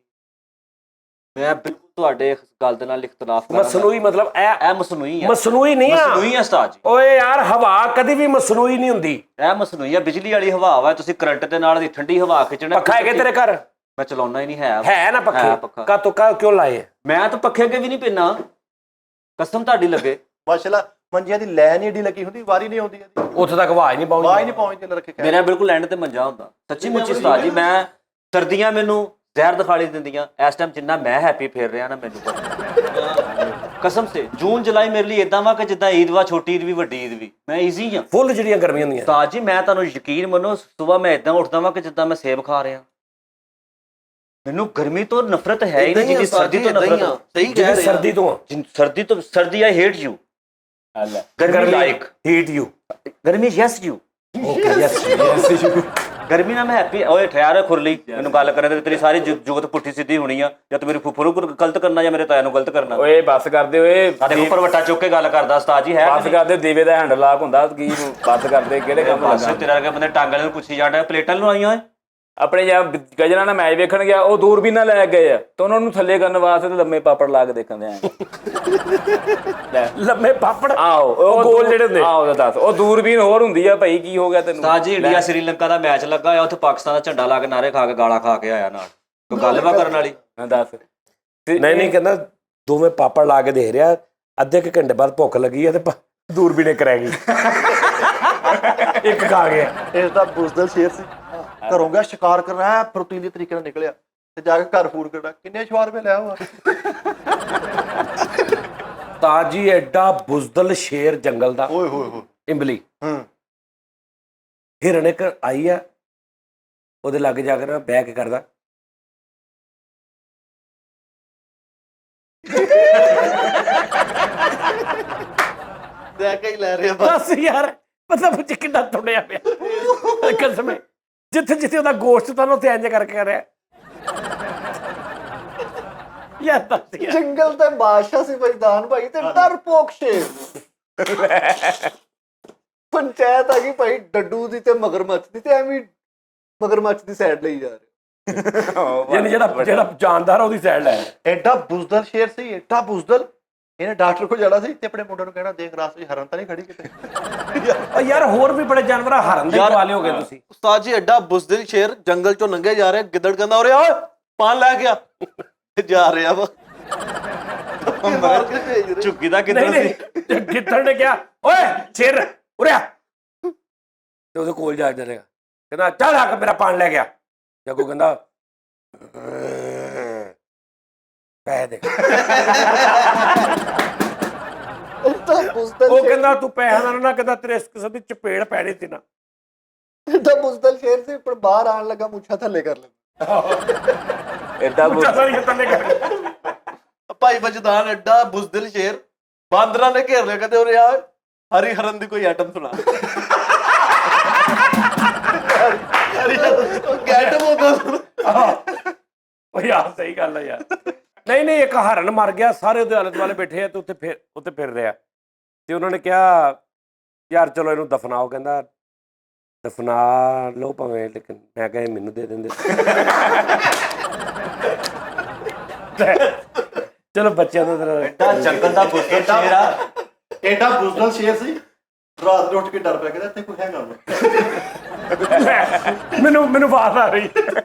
ਮੈਂ ਬਿਲਕੁਲ ਤੁਹਾਡੇ ਇਸ ਗੱਲ ਦੇ ਨਾਲ ਇਖਤਲਾਫ ਕਰਾਂਗਾ। ਮਸਨੂਈ ਮਤਲਬ ਇਹ ਮਸਨੂਈ ਆ। ਮਸਨੂਈ ਨਹੀਂ ਆ। ਮਸਨੂਈ ਆ ਉਸਤਾਦ ਜੀ। ਓਏ ਯਾਰ ਹਵਾ ਕਦੀ ਵੀ ਮਸਨੂਈ ਨਹੀਂ ਹੁੰਦੀ। ਇਹ ਮਸਨੂਈ ਆ, ਬਿਜਲੀ ਵਾਲੀ ਹਵਾ ਵਾ। ਤੁਸੀਂ ਕਰੰਟ ਦੇ ਨਾਲ ਦੀ ਠੰਡੀ ਹਵਾ ਖਿੱਚਣਾ। ਪੱਖਾ ਹੈਗੇ ਤੇਰੇ ਘਰ? ਮੈਂ ਚਲਾਉਣਾ ਹੀ ਨਹੀਂ। ਹੈ ਨਾ ਪੱਖੇ? ਕਾ ਕਿਉਂ ਲਾਏ? ਮੈਂ ਤਾਂ ਪੱਖੇ ਅੱਗੇ ਵੀ ਨਹੀਂ ਪੈਣਾ, ਕਸਮ ਤੁਹਾਡੀ ਲੱਗੇ। ਮਾਸ਼ਾਅੱਲਾ ਮੰਜੀਆਂ ਦੀ ਲੈ ਨਹੀਂ ਏਡੀ ਲੱਗੀ ਹੁੰਦੀ, ਵਾਰੀ ਨਹੀਂ ਆਉਂਦੀ ਇਹਦੀ, ਉੱਥੇ ਤੱਕ ਆਵਾਜ਼ ਨਹੀਂ ਪਹੁੰਚਦੀ। ਆਵਾਜ਼ ਨਹੀਂ ਪਹੁੰਚਦੀ ਰੱਖੇ। ਮੇਰਾ ਬਿਲਕੁਲ ਐਂਡ ਤੇ ਮੰਜਾ ਹੁੰਦਾ। ਸੱਚੀ ਮੁੱਚੀ ਉਸਤਾਦ ਜੀ, ਮੈਂ ਸਰਦੀਆਂ ਮੈਨੂੰ ਜ਼ਹਿਰ ਦਿਖਾਲੀ ਦਿੰਦੀਆਂ। ਇਸ ਟਾਈਮ ਜਿੰਨਾ ਮੈਂ ਹੈਪੀ ਫੇਰ ਰਿਹਾ ਨਾ, ਮੈਨੂੰ ਪਤਾ ਕਸਮ ਸੇ ਜੂਨ ਜੁਲਾਈ ਮੇਰੇ ਲਈ ਇਦਾਂ ਵਾ ਕਿ ਜਿੱਦਾਂ ਈਦ ਵਾ, ਛੋਟੀ ਈਦ ਵੀ ਵੱਡੀ ਈਦ ਵੀ, ਮੈਂ ਈਜ਼ੀ ਆ। ਫੁੱਲ ਜਿਹੜੀਆਂ ਗਰਮੀਆਂ ਹੁੰਦੀਆਂ। ਉਸਤਾਦ ਜੀ ਮੈਂ ਤੁਹਾਨੂੰ ਯਕੀਨ ਮੰਨੋ, ਸਵੇਰ ਮੈਂ ਇਦਾਂ ਉੱਠਦਾ ਵਾਂ ਕਿ ਜਿੱਦਾਂ ਮੈਂ ਸੇਬ ਖਾ ਰਿਹਾ। ਮੈਨੂੰ ਗਰਮੀ ਤੋਂ ਨਫ਼ਰਤ ਹੈ ਹੀ ਨਹੀਂ ਜਿੰਨੀ ਸਰਦੀ ਤੋਂ ਨਫ਼ਰਤ ਆ। ਸਹੀ ਕਹਿ ਜਿਹੜੀ ਰਹੇ ਸਰਦੀ ਤੋਂ ਆ। ਸਰਦੀ ਆਈ ਹੇਟ ਯੂ, ਗਰਮੀ ਲਾਈਕ ਹੀਟ ਯੂ। ਗਰਮੀ yes you, okay yes you. ਗਰਮੀ ਨਾਲ ਮੈਂ ਹੈਪੀ। ਓਏ ਠਹਿਰ ਖੁਰਲੀ, ਮੈਨੂੰ ਗੱਲ ਕਰਨ ਤੇ ਤੇਰੀ ਸਾਰੀ ਜੁਗਤ ਪੁੱਠੀ ਸਿੱਧੀ ਹੋਣੀ ਆ। ਜਾਂ ਤੂੰ ਮੇਰੇ ਫੁੱਫੜ ਨੂੰ ਗਲਤ ਕਰਨਾ ਜਾਂ ਮੇਰੇ ਤਾਇਆ ਨੂੰ ਗਲਤ ਕਰਨਾ। ਓਏ ਬੱਸ ਕਰਦੇ ਓਏ, ਸਾਡੇ ਉੱਪਰ ਵੱਟਾ ਚੁੱਕ ਕੇ ਗੱਲ ਕਰਦਾ ਉਸਤਾਦ ਜੀ। ਹੈ ਬੱਸ ਕਰਦੇ, ਦੀਵੇ ਦਾ ਹੈਂਡਲ ਲਾਕ ਹੁੰਦਾ ਕੀ ਬੱਸ ਕਰਦੇ, ਕਿਹੜੇ ਕੰਮ ਬਸ ਲੱਗਾ। ਤੇਰਾ ਵਰਗੇ ਬੰਦੇ ਟਾਂਗਾਂ ਨੂੰ ਪੁੱਛੀ ਜਾਂਦਾ, ਪਲੇਟਾਂ ਨੂੰ ਆਈਆਂ ਓਏ। ਆਪਣੇ ਜਾਂ ਗਜਰਾਂ ਨਾਲ ਮੈਚ ਵੇਖਣ ਗਿਆ, ਉਹ ਦੂਰਬੀਨਾਂ ਲੈ ਗਏ ਆ ਤੇ ਉਹਨਾਂ ਨੂੰ ਥੱਲੇ ਕਰਨ ਵਾਸਤੇ ਤੇ ਲੰਮੇ ਪਾਪੜ ਲਾ ਕੇ ਦੇਖਣ ਦੇ ਆਏ। ਲੰਮੇ ਪਾਪੜ। ਆਹੋ ਉਹ ਗੋਲ ਜਿਹੜੇ ਹੁੰਦੇ। ਆਹੋ ਦੱਸ, ਉਹ ਦੂਰਬੀਨ ਹੋਰ ਹੁੰਦੀ ਆ ਭਾਈ, ਕੀ ਹੋ ਗਿਆ ਤੈਨੂੰ? ਉਸਤਾਦ ਜੀ ਇੰਡੀਆ ਸ੍ਰੀਲੰਕਾ ਦਾ ਮੈਚ ਲੱਗਾ ਆ, ਉੱਥੇ ਪਾਕਿਸਤਾਨ ਦਾ ਝੰਡਾ ਲਾ ਕੇ ਨਾਰੇ ਖਾ ਕੇ ਗਾਲਾਂ ਖਾ ਕੇ ਆਇਆ ਨਾਲ। ਕੋਈ ਗੱਲ ਵਾ ਕਰਨ ਵਾਲੀ? ਦੱਸ। ਨਹੀਂ ਕਹਿੰਦਾ ਦੋਵੇਂ ਪਾਪੜ ਲਾ ਕੇ ਦੇਖ ਰਿਹਾ, ਅੱਧੇ ਕੁ ਘੰਟੇ ਬਾਅਦ ਭੁੱਖ ਲੱਗੀ ਆ ਤੇ ਦੂਰਬੀਨੇ ਕਰੈ ਗਈ। ਇੱਕ ਖਾ ਗਿਆ। ਇਸ ਦਾ ਬੁਜ਼ਦਲ ਸ਼ੇਰ ਸੀ, ਘਰੋਂ ਗਿਆ ਸ਼ਿਕਾਰ ਕਰਨਾ ਪ੍ਰੋਟੀਨ ਦੇ ਤਰੀਕੇ ਨਾਲ ਨਿਕਲਿਆ ਤੇ ਜਾ ਕੇ ਘਰ ਫੂਡ ਕਰਨਾ। ਕਿੰਨੇ ਸ਼ਵਾਰਮੇ ਲਿਆ ਹੋਆ। ਤਾਜੀ ਐਡਾ ਬੁਜ਼ਦਲ ਸ਼ੇਰ ਜੰਗਲ ਦਾ। ਓਏ ਹੋਏ ਹੋਏ। ਇੰਬਲੀ ਹੂੰ। ਹਿਰਨ ਇੱਕ ਆਈ ਆ, ਉਹਦੇ ਲਾਗੇ ਜਾ ਕੇ ਨਾ ਬਹਿ ਕੇ ਕਰਦਾ ਲੈ ਕੇ ਹੀ ਲੈ ਰਿਹਾ ਬਸ। ਬਸ ਯਾਰ, ਪਤਾ ਪੁੱਛ ਕਿੰਨਾ ਤੁੜਿਆ ਪਿਆ ਕਸਮੇ। ਜਿੱਥੇ ਜਿੱਥੇ ਉਹਦਾ ਗੋਸ਼ਤ ਤਾਂ ਉੱਥੇ ਇੰਜ ਕਰਕੇ ਕਰ ਰਿਹਾ ਯਾਰ। ਦੱਸ ਯਾਰ, ਜੰਗਲ ਤੇ ਬਾਦਸ਼ਾਹ ਸੀ ਭਾਈਦਾਨ ਭਾਈ ਤੇ ਡਰਪੋਕ ਸ਼ੇਰ। ਪੰਚਾਇਤ ਆ ਗਈ ਭਾਈ ਡੱਡੂ ਦੀ ਤੇ ਮਗਰਮੱਛ ਦੀ, ਤੇ ਐਵੇਂ ਮਗਰਮੱਛ ਦੀ ਸਾਈਡ ਲਈ ਜਾ ਰਹੇ। ਯਾਨੀ ਜਿਹੜਾ ਜਾਨਦਾਰ ਉਹਦੀ ਸਾਈਡ ਲੈ। ਐਡਾ ਬੁਜ਼ਦਲ ਸ਼ੇਰ ਸੀ, ਐਡਾ ਬੁਜ਼ਦਲ। ਇਹਨੇ ਡਾਕਟਰ ਕੋਲ ਜਾਣਾ ਸੀ ਤੇ ਆਪਣੇ ਮੁੰਡੇ ਨੂੰ ਕਹਿਣਾ, ਦੇਖ ਰਾਸਤੇ 'ਚ ਹਰਨ ਤਾਂ ਨਹੀਂ ਖੜੀ ਕਿਤੇ। ਯਾਰ ਹੋਰ ਵੀ ਬੜੇ ਜਾਨਵਰ ਹਰਨ ਦੇ ਪਾਲੇ ਹੋ ਗਏ ਤੁਸੀਂ। ਉਸਤਾਦ ਜੀ ਐਡਾ ਬੁਜ਼ਦਿਲ ਸ਼ੇਰ ਜੰਗਲ ਚੋਂ ਲੰਘੇ ਜਾ ਰਿਹਾ, ਗਿੱਦੜ ਕਹਿੰਦਾ ਓਰੇ ਓਏ ਪਾਨ ਲੈ ਗਿਆ, ਜਾ ਰਿਹਾ ਵਾ। ਝੁੱਗੀ ਦਾ ਨਹੀਂ ਕਿੱਧਰ ਸੀ? ਨਹੀਂ, ਗਿੱਦੜ ਨੇ ਕਿਹਾ ਓਏ ਸ਼ੇਰ ਉਰਿਆ, ਤੇ ਉਹਦੇ ਕੋਲ ਜਾ ਜਾਏਗਾ, ਕਹਿੰਦਾ ਚੱਲ ਆ ਕੇ ਮੇਰਾ ਪਾਣ ਲੈ ਗਿਆ। ਜੱਗੂ ਕਹਿੰਦਾ ਪੈਸੇ ਦੇ। ਉਹ ਕਹਿੰਦਾ ਤੂੰ ਪੈਸਿਆਂ ਦਾ ਨਾ, ਕਹਿੰਦਾ ਤੇਰੇ ਇਸ ਕਿਸਮ ਦੀ ਚਪੇੜ ਪੈਣੀ ਸੀ ਨਾ। ਐਡਾ ਬੁਜ਼ਦਿਲ ਸ਼ੇਰ ਸੀ, ਪਰ ਬਾਹਰ ਆਣ ਲੱਗਾ ਮੁੱਛਾਂ ਥੱਲੇ ਕਰ ਲੈ। ਏਦਾਂ ਭਾਈ ਬਜਦਾਨ ਐਡਾ ਬੁਜ਼ਦਿਲ ਸ਼ੇਰ, ਬਾਂਦਰਾਂ ਨੇ ਘੇਰ ਲਿਆ, ਕਹਿੰਦੇ ਓਰੇ ਆ ਹਰੀ ਹਰਨ ਦੀ ਕੋਈ ਆਈਟਮ ਸੁਣਾ। ਗੈਟਮ ਉਹਦਾ। ਉਹ ਯਾਰ ਸਹੀ ਗੱਲ ਹੈ ਯਾਰ। ਨਹੀਂ ਇੱਕ ਹਰਨ ਮਰ ਗਿਆ, ਸਾਰੇ ਉਹਦੇ ਆਲੇ ਦੁਆਲੇ ਬੈਠੇ ਆ ਤੇ ਉੱਥੇ ਫਿਰ ਰਿਹਾ। ਤੇ ਉਹਨਾਂ ਨੇ ਕਿਹਾ ਯਾਰ ਚਲੋ ਇਹਨੂੰ ਦਫਨਾਓ। ਕਹਿੰਦਾ ਦਫਨਾ ਲਓ ਭਾਵੇਂ, ਲੇਕਿਨ ਮੈਂ ਕਿਹਾ ਮੈਨੂੰ ਦੇ ਦਿੰਦੇ। ਚਲੋ ਬੱਚਿਆਂ ਦਾ ਐਡਾ ਜੰਗਲ ਦਾ ਬੁੱਧਰ ਸ਼ੇਰ ਆ। ਐਡਾ ਬੁਜ਼ਦਲ ਸ਼ੇਰ ਸੀ, ਰਾਤ ਨੂੰ ਉੱਠ ਕੇ ਡਰ ਪਿਆ, ਕਹਿੰਦਾ ਇੱਥੇ ਕੋਈ ਹੈਗਾ ਮੈਨੂੰ ਬਾਤ ਆ ਰਹੀ।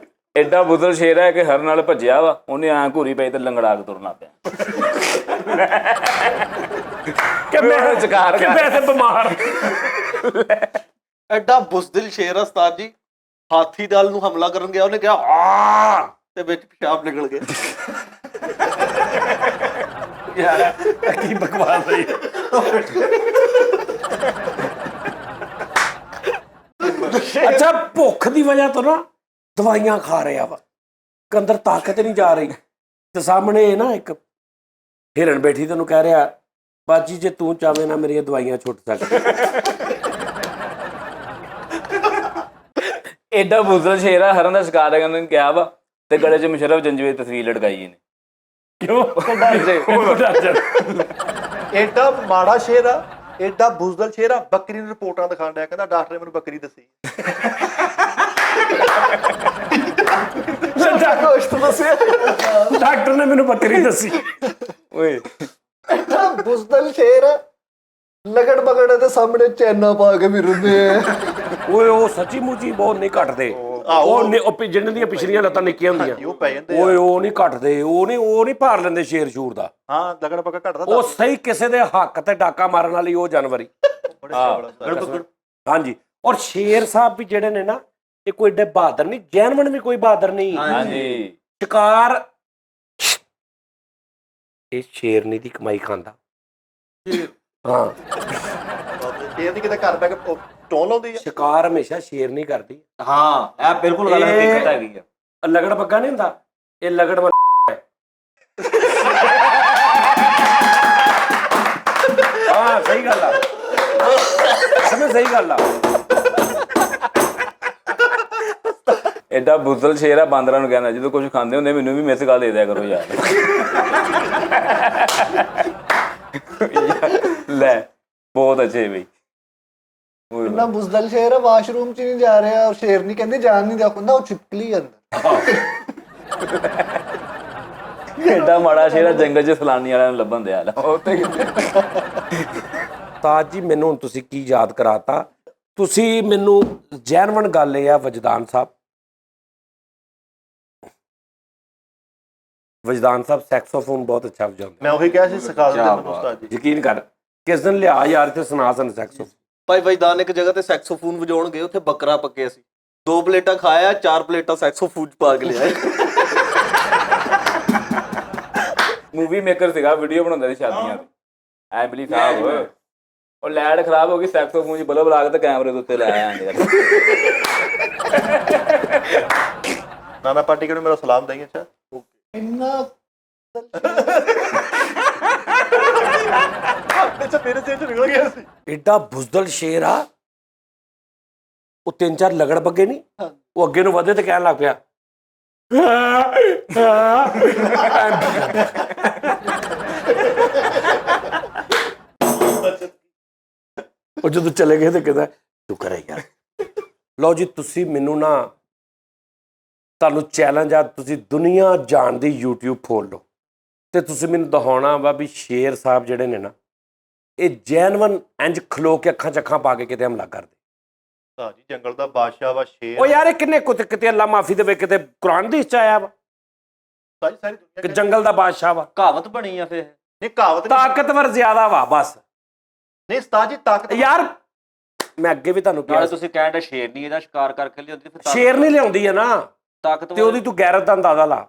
ਐਡਾ ਬੁੱਧਲ ਸ਼ੇਰ ਹੈ ਕਿ ਹਰ ਨਾਲ ਭੱਜਿਆ ਵਾ, ਉਹਨੇ ਆਂ ਘੂਰੀ ਪਈ ਤੇ ਲੰਗੜਾ ਕੇ ਤੁਰਨਾ ਪਿਆ। ਕਿ ਮੈਂ ਚਕਾਰ ਕਿ ਮੈਂ ਤੇ ਬਿਮਾਰ। ਐਡਾ ਬੁਜ਼ਦਿਲ ਸ਼ੇਰ ਆ ਉਸਤਾਦ ਜੀ, ਹਾਥੀ ਦਲ ਨੂੰ ਹਮਲਾ ਕਰਨ ਗਿਆ, ਉਹਨੇ ਕਿਹਾ ਆ ਤੇ ਵਿੱਚ ਪਿਸ਼ਾਬ ਨਿਕਲ ਗਿਆ। ਯਾਰ ਕੀ ਬਕਵਾਸ ਹੈ। ਅੱਛਾ ਭੁੱਖ ਦੀ ਵਜ੍ਹਾ ਤੋਂ ਨਾ ਦਵਾਈਆਂ ਖਾ ਰਿਹਾ ਵਾ, ਅੰਦਰ ਤਾਕਤ ਨਹੀਂ ਜਾ ਰਹੀ। ਤੇ ਸਾਹਮਣੇ ਨਾ ਇੱਕ ਹਿਰਨ ਬੈਠੀ ਤੈਨੂੰ ਕਹਿ ਰਿਹਾ, ਬਾਜੀ ਜੇ ਤੂੰ ਚਾਵੇਂ ਨਾ ਮੇਰੀਆਂ ਦਵਾਈਆਂ ਛੁੱਟ ਸਕਦੀਆਂ। ਐਡਾ ਬੁੱਧਲ ਸ਼ੇਰ ਆ, ਹਰਨ ਦਾ ਸ਼ਿਕਾਰ ਕਰਨ ਨੂੰ ਕਿਹਾ ਵਾ ਤੇ ਗਲੇ 'ਚ ਮੁਸ਼ਰਫ ਜੰਜਵੇ ਦੀ ਤਸਵੀਰ ਲਟਕਾਈ ਇਹਨੇ। ਕਿਉਂ? ਐਡਾ ਮਾੜਾ ਸ਼ੇਰ ਆ, ਐਡਾ ਬੁਜ਼ਦਲ ਸ਼ੇਰ ਆ, ਬੱਕਰੀ ਨੂੰ ਰਿਪੋਰਟਾਂ ਦਿਖਾਣ ਡਿਆ, ਕਹਿੰਦਾ ਡਾਕਟਰ ਨੇ ਮੈਨੂੰ ਬੱਕਰੀ ਦੱਸੀ। ਡਾਕਟਰ ਨੇ ਮੈਨੂੰ ਬੱਕਰੀ ਦੱਸੀ। ਓਏ ਐਡਾ ਬੁਜ਼ਦਲ ਸ਼ੇਰ ਲਗੜ ਬਗੜ ਦੇ ਸਾਹਮਣੇ ਚੈਨਾ ਪਾ ਕੇ ਫਿਰਦੇ ਆ। ਓਏ ਉਹ ਸੱਚੀ ਮੁੱਚੀ ਬਹੁਤ ਨਹੀਂ ਘਟਦੇ। ਉਹ ਜਿਹਨਾਂ ਦੀਆਂ ਪਿਛਲੀਆਂ ਲੱਤਾਂ ਨਿੱਕੀਆਂ ਹੁੰਦੀਆਂ, ਉਹ ਪੈ ਜਾਂਦੇ ਓਏ ਉਹ ਨਹੀਂ ਘਟਦੇ। ਉਹ ਨਹੀਂ ਭਾਰ ਲੈਂਦੇ ਸ਼ੇਰ ਸ਼ੂਰ ਦਾ। ਹਾਂ ਲਗੜ ਪਕੜ ਘਟਦਾ। ਉਹ ਸਹੀ ਕਿਸੇ ਦੇ ਹੱਕ ਤੇ ਡਾਕਾ ਮਾਰਨ ਵਾਲੀ ਉਹ ਜਾਨਵਰੀ। ਹਾਂਜੀ। ਔਰ ਸ਼ੇਰ ਸਾਹਿਬ ਵੀ ਜਿਹੜੇ ਨੇ ਨਾ, ਇਹ ਕੋਈ ਏਡੇ ਬਹਾਦਰ ਨਹੀਂ, ਜੈਨਵਨ ਵੀ ਕੋਈ ਬਹਾਦਰ ਨਹੀਂ। ਹਾਂਜੀ। ਸ਼ਿਕਾਰ ਇਹ ਸ਼ੇਰਨੀ ਦੀ ਕਮਾਈ ਖਾਂਦਾ। ਹਾਂ, ਸ਼ੇਰ ਦੀ ਕਿਤੇ ਘਰ ਬੈ ਕੇ ਟੋਨ ਲਾਉਂਦੀ ਆ। ਸ਼ਿਕਾਰ ਹਮੇਸ਼ਾ ਸ਼ੇਰਨੀ ਕਰਦੀ। ਹਾਂ ਇਹ ਬਿਲਕੁਲ ਗੱਲ ਹਕੀਕਤ ਹੈਗੀ ਆ। ਲਗੜ ਬੱਗਾ ਨਹੀਂ ਹੁੰਦਾ, ਇਹ ਲਗੜ ਹੈ। ਹਾਂ ਸਹੀ ਗੱਲ ਆ, ਸਮਝ ਸਹੀ ਗੱਲ ਆ। ਐਡਾ ਬੁੱਧਲ ਸ਼ੇਰ ਆ, ਬਾਂਦਰਾਂ ਨੂੰ ਕਹਿੰਦਾ ਜਦੋਂ ਕੁਝ ਖਾਂਦੇ ਹੁੰਦੇ ਮੈਨੂੰ ਵੀ ਮਿਸ ਗੱਲ ਦੇ ਦਿਆ ਕਰੋ ਯਾਰ। ਲੈ ਬਹੁਤ ਅੱਛੇ ਬਈ। ਇੰਨਾ ਬੁਜ਼ਦਲ ਸ਼ੇਰ ਹੈ, ਵਾਸ਼ਰੂਮ ਚ ਨਹੀਂ ਜਾ ਰਿਹਾ, ਸ਼ੇਰ ਨਹੀਂ ਕਹਿੰਦੇ ਜਾਣ ਨਹੀਂ ਦਿਆ ਹੁੰਦਾ, ਉਹ ਚਿਪਕਲੀ ਅੰਦਰ। ਐਡਾ ਮਾੜਾ ਸ਼ੇਰ ਆ, ਜੰਗਲ 'ਚ ਸਲਾਨੀ ਵਾਲਿਆਂ ਨੂੰ ਲੱਭਣ ਦਿਆ। ਤਾਜ ਜੀ ਮੈਨੂੰ ਹੁਣ ਤੁਸੀਂ ਕੀ ਯਾਦ ਕਰਾਤਾ। ਤੁਸੀਂ ਮੈਨੂੰ ਜੈਨੂਇਨ ਗੱਲ ਇਹ ਆ, ਵਜਦਾਨ ਸਾਹਿਬ ਸੈਕਸੋਫੋਨ ਬਹੁਤ ਅੱਛਾ ਵਜਾਉਂਦੇ। ਮੈਂ ਉਹੀ ਕਿਹਾ ਸੀ ਸਿਖਾ ਦਿੰਦੇ ਮੈਨੂੰ ਉਸਤਾਦ ਜੀ। ਯਕੀਨ ਕਰ, ਕਿਸ ਦਿਨ ਲਿਆ ਯਾਰ ਇੱਥੇ ਸੁਣਾ ਸਾਨੂੰ ਸੈਕਸੋਫੋਨ। ਭਾਈ ਵਜਦਾਨ ਇੱਕ ਜਗ੍ਹਾ ਤੇ ਸੈਕਸੋਫੋਨ ਵਜਾਉਣ ਗਏ, ਉੱਥੇ ਬੱਕਰਾ ਪੱਕਿਆ ਸੀ, 2 ਪਲੇਟਾਂ ਖਾਇਆ, 4 ਪਲੇਟਾਂ ਸੈਕਸੋਫੋਨ ਚ ਪਾ ਕੇ ਲਿਆਏ। ਮੂਵੀ ਮੇਕਰ ਸੀਗਾ, ਵੀਡੀਓ ਬਣਾਉਂਦਾ ਸੀ ਸ਼ਾਦੀਆਂ ਦੀ। ਐਮਲੀ ਸਾਹਿਬ ਉਹ ਲਾਈਟ ਖਰਾਬ ਹੋ ਗਈ, ਸੈਕਸੋਫੋਨ 'ਚ ਬਲਬ ਲਾ ਕੇ ਤੇ ਕੈਮਰੇ ਦੇ ਉੱਤੇ ਲੈ ਆਏ। ਨਾਨਾ ਪਾਟੀਕਰ ਨੂੰ ਮੇਰਾ ਸਲਾਮ ਦੇਈਂ। ਅੱਛਾ ਇੰਨਾ ਅੱਛਾ ਮੇਰੇ ਤੇ ਨਿਕਲ ਗਿਆ ਸੀ। ਐਡਾ ਬੁਜ਼ਦਲ ਸ਼ੇਰ ਆ, ਉਹ 3-4 ਲਗੜ ਬੱਗੇ ਨਹੀਂ, ਉਹ ਅੱਗੇ ਨੂੰ ਵਧੇ ਤੇ ਕਹਿਣ ਲੱਗ ਪਿਆ ਉਹ ਜਦੋਂ ਚਲੇ ਗਏ ਤੇ ਕਹਿੰਦਾ ਤੂੰ ਕਰੇ ਯਾਰ। ਲਓ ਜੀ, ਤੁਸੀਂ ਮੈਨੂੰ ਨਾ, ਤੁਹਾਨੂੰ ਚੈਲੰਜ ਆ, ਤੁਸੀਂ ਦੁਨੀਆ ਜਾਣਦੀ YouTube ਖੋਲ ਲਓ ਤੇ ਤੁਸੀਂ ਮੈਨੂੰ ਦਿਖਾਉਣਾ ਵਾ ਵੀ ਸ਼ੇਰ ਸਾਹਿਬ ਜਿਹੜੇ ਨੇ ਨਾ, ਇਹ ਜੈਨੂਇਨ ਇੰਜ ਖਲੋ ਕੇ ਅੱਖਾਂ 'ਚ ਅੱਖਾਂ ਪਾ ਕੇ ਕਿਤੇ ਹਮਲਾ ਕਰਦੇ। ਉਸਤਾਦ ਜੀ ਜੰਗਲ ਦਾ ਬਾਦਸ਼ਾਹ ਵਾ ਸ਼ੇਰ। ਉਹ ਯਾਰ ਇਹ ਕਿੰਨੇ ਕਿਤੇ ਅੱਲਾ ਮਾਫੀ ਦੇਵੇ, ਕਿਤੇ ਕੁਰਾਨ ਦੀ ਚ ਆਇਆ ਵਾ ਸਾਰੀ ਦੁਨੀਆ ਕਿ ਜੰਗਲ ਦਾ ਬਾਦਸ਼ਾਹ ਵਾ। ਕਹਾਵਤ ਬਣੀ ਆ ਫਿਰ। ਨਹੀਂ ਕਹਾਵਤ ਨਹੀਂ, ਤਾਕਤਵਰ ਜ਼ਿਆਦਾ ਵਾ ਬਸ। ਨਹੀਂ ਉਸਤਾਦ ਜੀ ਤਾਕਤ ਯਾਰ ਮੈਂ ਅੱਗੇ ਵੀ ਤੁਹਾਨੂੰ ਕਿਹਾ ਨਾਲੇ ਤੁਸੀਂ ਕਹਿੰਦੇ ਸ਼ੇਰਨੀ ਇਹਦਾ ਸ਼ਿਕਾਰ ਕਰਕੇ ਲਿਆਉਂਦੀ, ਫਿਰ ਸ਼ੇਰ ਨਹੀਂ ਲਿਆਉਂਦੀ ਹੈ ਨਾ, ਤਾਕਤ ਤੇ ਉਹਦੀ ਤੂੰ ਗੈਰਤ ਦਾ ਅੰਦਾਜ਼ਾ ਲਾ।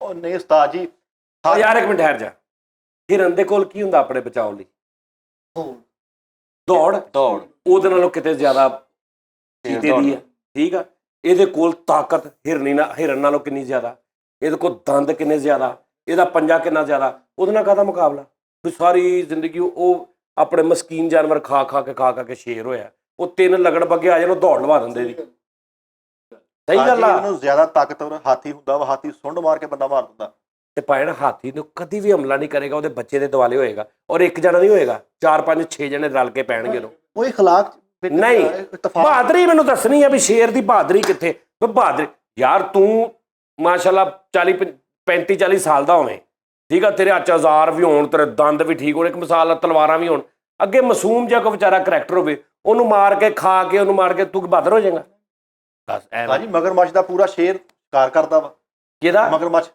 ਉਹ ਨਹੀਂ ਉਸਤਾਦ ਜੀ। ਉਹ ਯਾਰ ਇੱਕ ਮਿੰਟ ਠਹਿਰ ਜਾ। ਹਿਰਨ ਦੇ ਕੋਲ ਕੀ ਹੁੰਦਾ ਆਪਣੇ ਬਚਾਓ ਲਈ? ਦੌੜ। ਦੌੜ ਉਹਦੇ ਨਾਲੋਂ ਕਿਤੇ ਜ਼ਿਆਦਾ ਚੀਤੇ ਦੀ ਹੈ, ਠੀਕ ਆ। ਇਹਦੇ ਕੋਲ ਤਾਕਤ ਹਿਰਨ ਨਾਲੋਂ ਕਿੰਨੀ ਜ਼ਿਆਦਾ, ਇਹਦੇ ਕੋਲ ਦੰਦ ਕਿੰਨੇ ਜ਼ਿਆਦਾ, ਇਹਦਾ ਪੰਜਾ ਕਿੰਨਾ ਜ਼ਿਆਦਾ, ਉਹਦੇ ਨਾਲ ਕਾਹਦਾ ਮੁਕਾਬਲਾ। ਵੀ ਸਾਰੀ ਜ਼ਿੰਦਗੀ ਉਹ ਆਪਣੇ ਮਸਕੀਨ ਜਾਨਵਰ ਖਾ ਖਾ ਕੇ ਸ਼ੇਰ ਹੋਇਆ। ਉਹ 3 ਲਗੜ ਬੱਗੇ ਆ ਜਾਣ, ਉਹ ਦੌੜ ਲਵਾ ਦਿੰਦੇ ਦੀ। ਸਹੀ ਗੱਲ ਆ। ਉਹਨੂੰ ਜ਼ਿਆਦਾ ਤਾਕਤਵਰ ਹਾਥੀ ਹੁੰਦਾ ਵਾ, ਹਾਥੀ ਸੁੰਡ ਮਾਰ ਕੇ ਬੰਦਾ ਮਾਰ ਦਿੰਦਾ। ਤੇ ਭਾਵੇਂ ਨਾ ਹਾਥੀ ਨੂੰ ਕਦੀ ਵੀ ਹਮਲਾ ਨਹੀਂ ਕਰੇਗਾ, ਉਹਦੇ ਬੱਚੇ ਦੇ ਦੁਆਲੇ ਹੋਏਗਾ, ਔਰ ਇੱਕ ਜਣਾ ਨਹੀਂ ਹੋਏਗਾ, 4-5-6 ਜਣੇ ਰਲ ਕੇ ਪੈਣਗੇ ਉਹਨੂੰ। ਉਹ ਇਖਲਾਕ ਨਹੀਂ, ਬਹਾਦਰੀ ਮੈਨੂੰ ਦੱਸਣੀ ਆ ਵੀ ਸ਼ੇਰ ਦੀ ਬਹਾਦਰੀ ਕਿੱਥੇ। ਬਹਾਦਰੀ ਯਾਰ ਤੂੰ ਮਾਸ਼ਾਅੱਲਾ 35-40 ਸਾਲ ਦਾ ਹੋਵੇਂ, ਠੀਕ ਆ, ਤੇਰੇ ਹੱਥ ਔਜ਼ਾਰ ਵੀ ਹੋਣ, ਤੇਰੇ ਦੰਦ ਵੀ ਠੀਕ ਹੋਣ, ਇੱਕ ਮਿਸਾਲ ਤਲਵਾਰਾਂ ਵੀ ਹੋਣ, ਅੱਗੇ ਮਾਸੂਮ ਜਿਹਾ ਕੋਈ ਵਿਚਾਰਾ ਕਰੈਕਟਰ ਹੋਵੇ, ਉਹਨੂੰ ਮਾਰ ਕੇ ਖਾ ਕੇ ਉਹਨੂੰ ਮਾਰ ਕੇ ਤੂੰ ਬਹਾਦਰ ਹੋ ਜਾਏਗਾ। ਦੱਸ ਜੀ ਮਗਰਮੱਛ ਦਾ ਪੂਰਾ ਸ਼ੇਰ ਸ਼ਿਕਾਰ ਕਰਦਾ ਵਾ। ਕਿਹਦਾ? ਮਗਰਮੱਛ।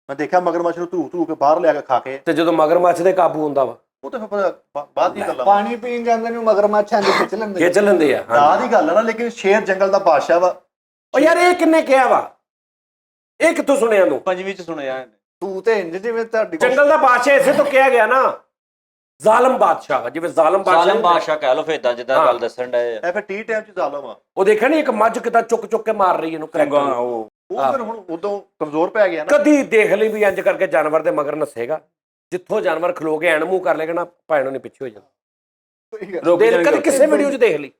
ਮੈਂ ਦੇਖਿਆ ਮਗਰਮੱਛ ਨੂੰ ਧੂ ਕੇ ਬਾਹਰ ਲਿਆ ਕੇ ਖਾ ਕੇ। ਤੇ ਜਦੋਂ ਮਗਰਮੱਛ ਦੇ ਕਾਬੂ ਹੁੰਦਾ ਵਾ, ਉਹ ਤਾਂ ਫਿਰ ਬਾਅਦ ਦੀ ਗੱਲ ਆ। ਪਾਣੀ ਪੀਣ ਜਾਂਦੇ ਨੂੰ ਮਗਰਮੱਛਾਂ ਦੇ ਖਿੱਚ ਲੈਂਦੇ। ਖਿੱਚ ਲੈਂਦੇ ਆ। ਬਾਅਦ ਦੀ ਗੱਲ ਆ ਨਾ, ਲੇਕਿਨ ਸ਼ੇਰ ਜੰਗਲ ਦਾ ਬਾਦਸ਼ਾਹ ਵਾ। ਉਹ ਯਾਰ ਇਹ ਕਿੰਨੇ ਕਿਹਾ ਵਾ? ਇਹ ਕਿੱਥੋਂ ਸੁਣਿਆ ਤੂੰ? 5ਵੀਂ ਚ ਸੁਣਿਆ ਇਹਨੇ। ਤੂੰ ਤੇ ਇੰਜ ਜਿਵੇਂ ਤੁਹਾਡੀ ਜੰਗਲ ਦਾ ਬਾਦਸ਼ਾਹ ਇਸੇ ਤੋਂ ਕਿਹਾ ਗਿਆ ਨਾ, ਜ਼ਾਲਮ ਬਾਦਸ਼ਾਹ ਵਾ। ਜਿਵੇਂ ਜ਼ਾਲਮ ਬਾਦਸ਼ਾਹ ਕਹਿ ਲੋ, ਫੇਦਾਂ ਜਿੱਦਾਂ ਗੱਲ ਦੱਸਣ ਡਏ ਆ। ਇਹ ਫਿਰ ਟੀ ਟਾਈਮ ਚ ਜ਼ਾਲਮ ਆ। ਉਹ ਦੇਖਿਆ ਨੀ ਇੱਕ ਮੱਝ ਕਿਤਾ ਚੁੱਕ ਕੇ ਮਾਰ ਰਹੀ ਇਹਨੂੰ ਕਰੈਕਟਰ। ਉਹ ਫਿਰ ਹੁਣ ਉਦੋਂ ਕਮਜ਼ੋਰ ਪੈ ਗਿਆ ਨਾ। ਕਦੀ ਦੇਖ ਲਈ ਵੀ ਇੰਜ ਕਰਕੇ ਜਾਨਵਰ ਦੇ ਮਗਰ ਨੱਸੇਗਾ, ਜਿੱਥੋਂ ਜਾਨਵਰ ਖਲੋ ਕੇ ਐਨ ਮੂੰਹ ਕਰ ਲੇਗਾ ਨਾ, ਭਾਵੇਂ ਨਹੀਂ ਪਿੱਛੇ ਹੋ ਜਾਂਦਾ। ਦੇਖ ਕਦੀ ਕਿਸੇ ਵੀਡੀਓ 'ਚ ਦੇਖ ਲਈ,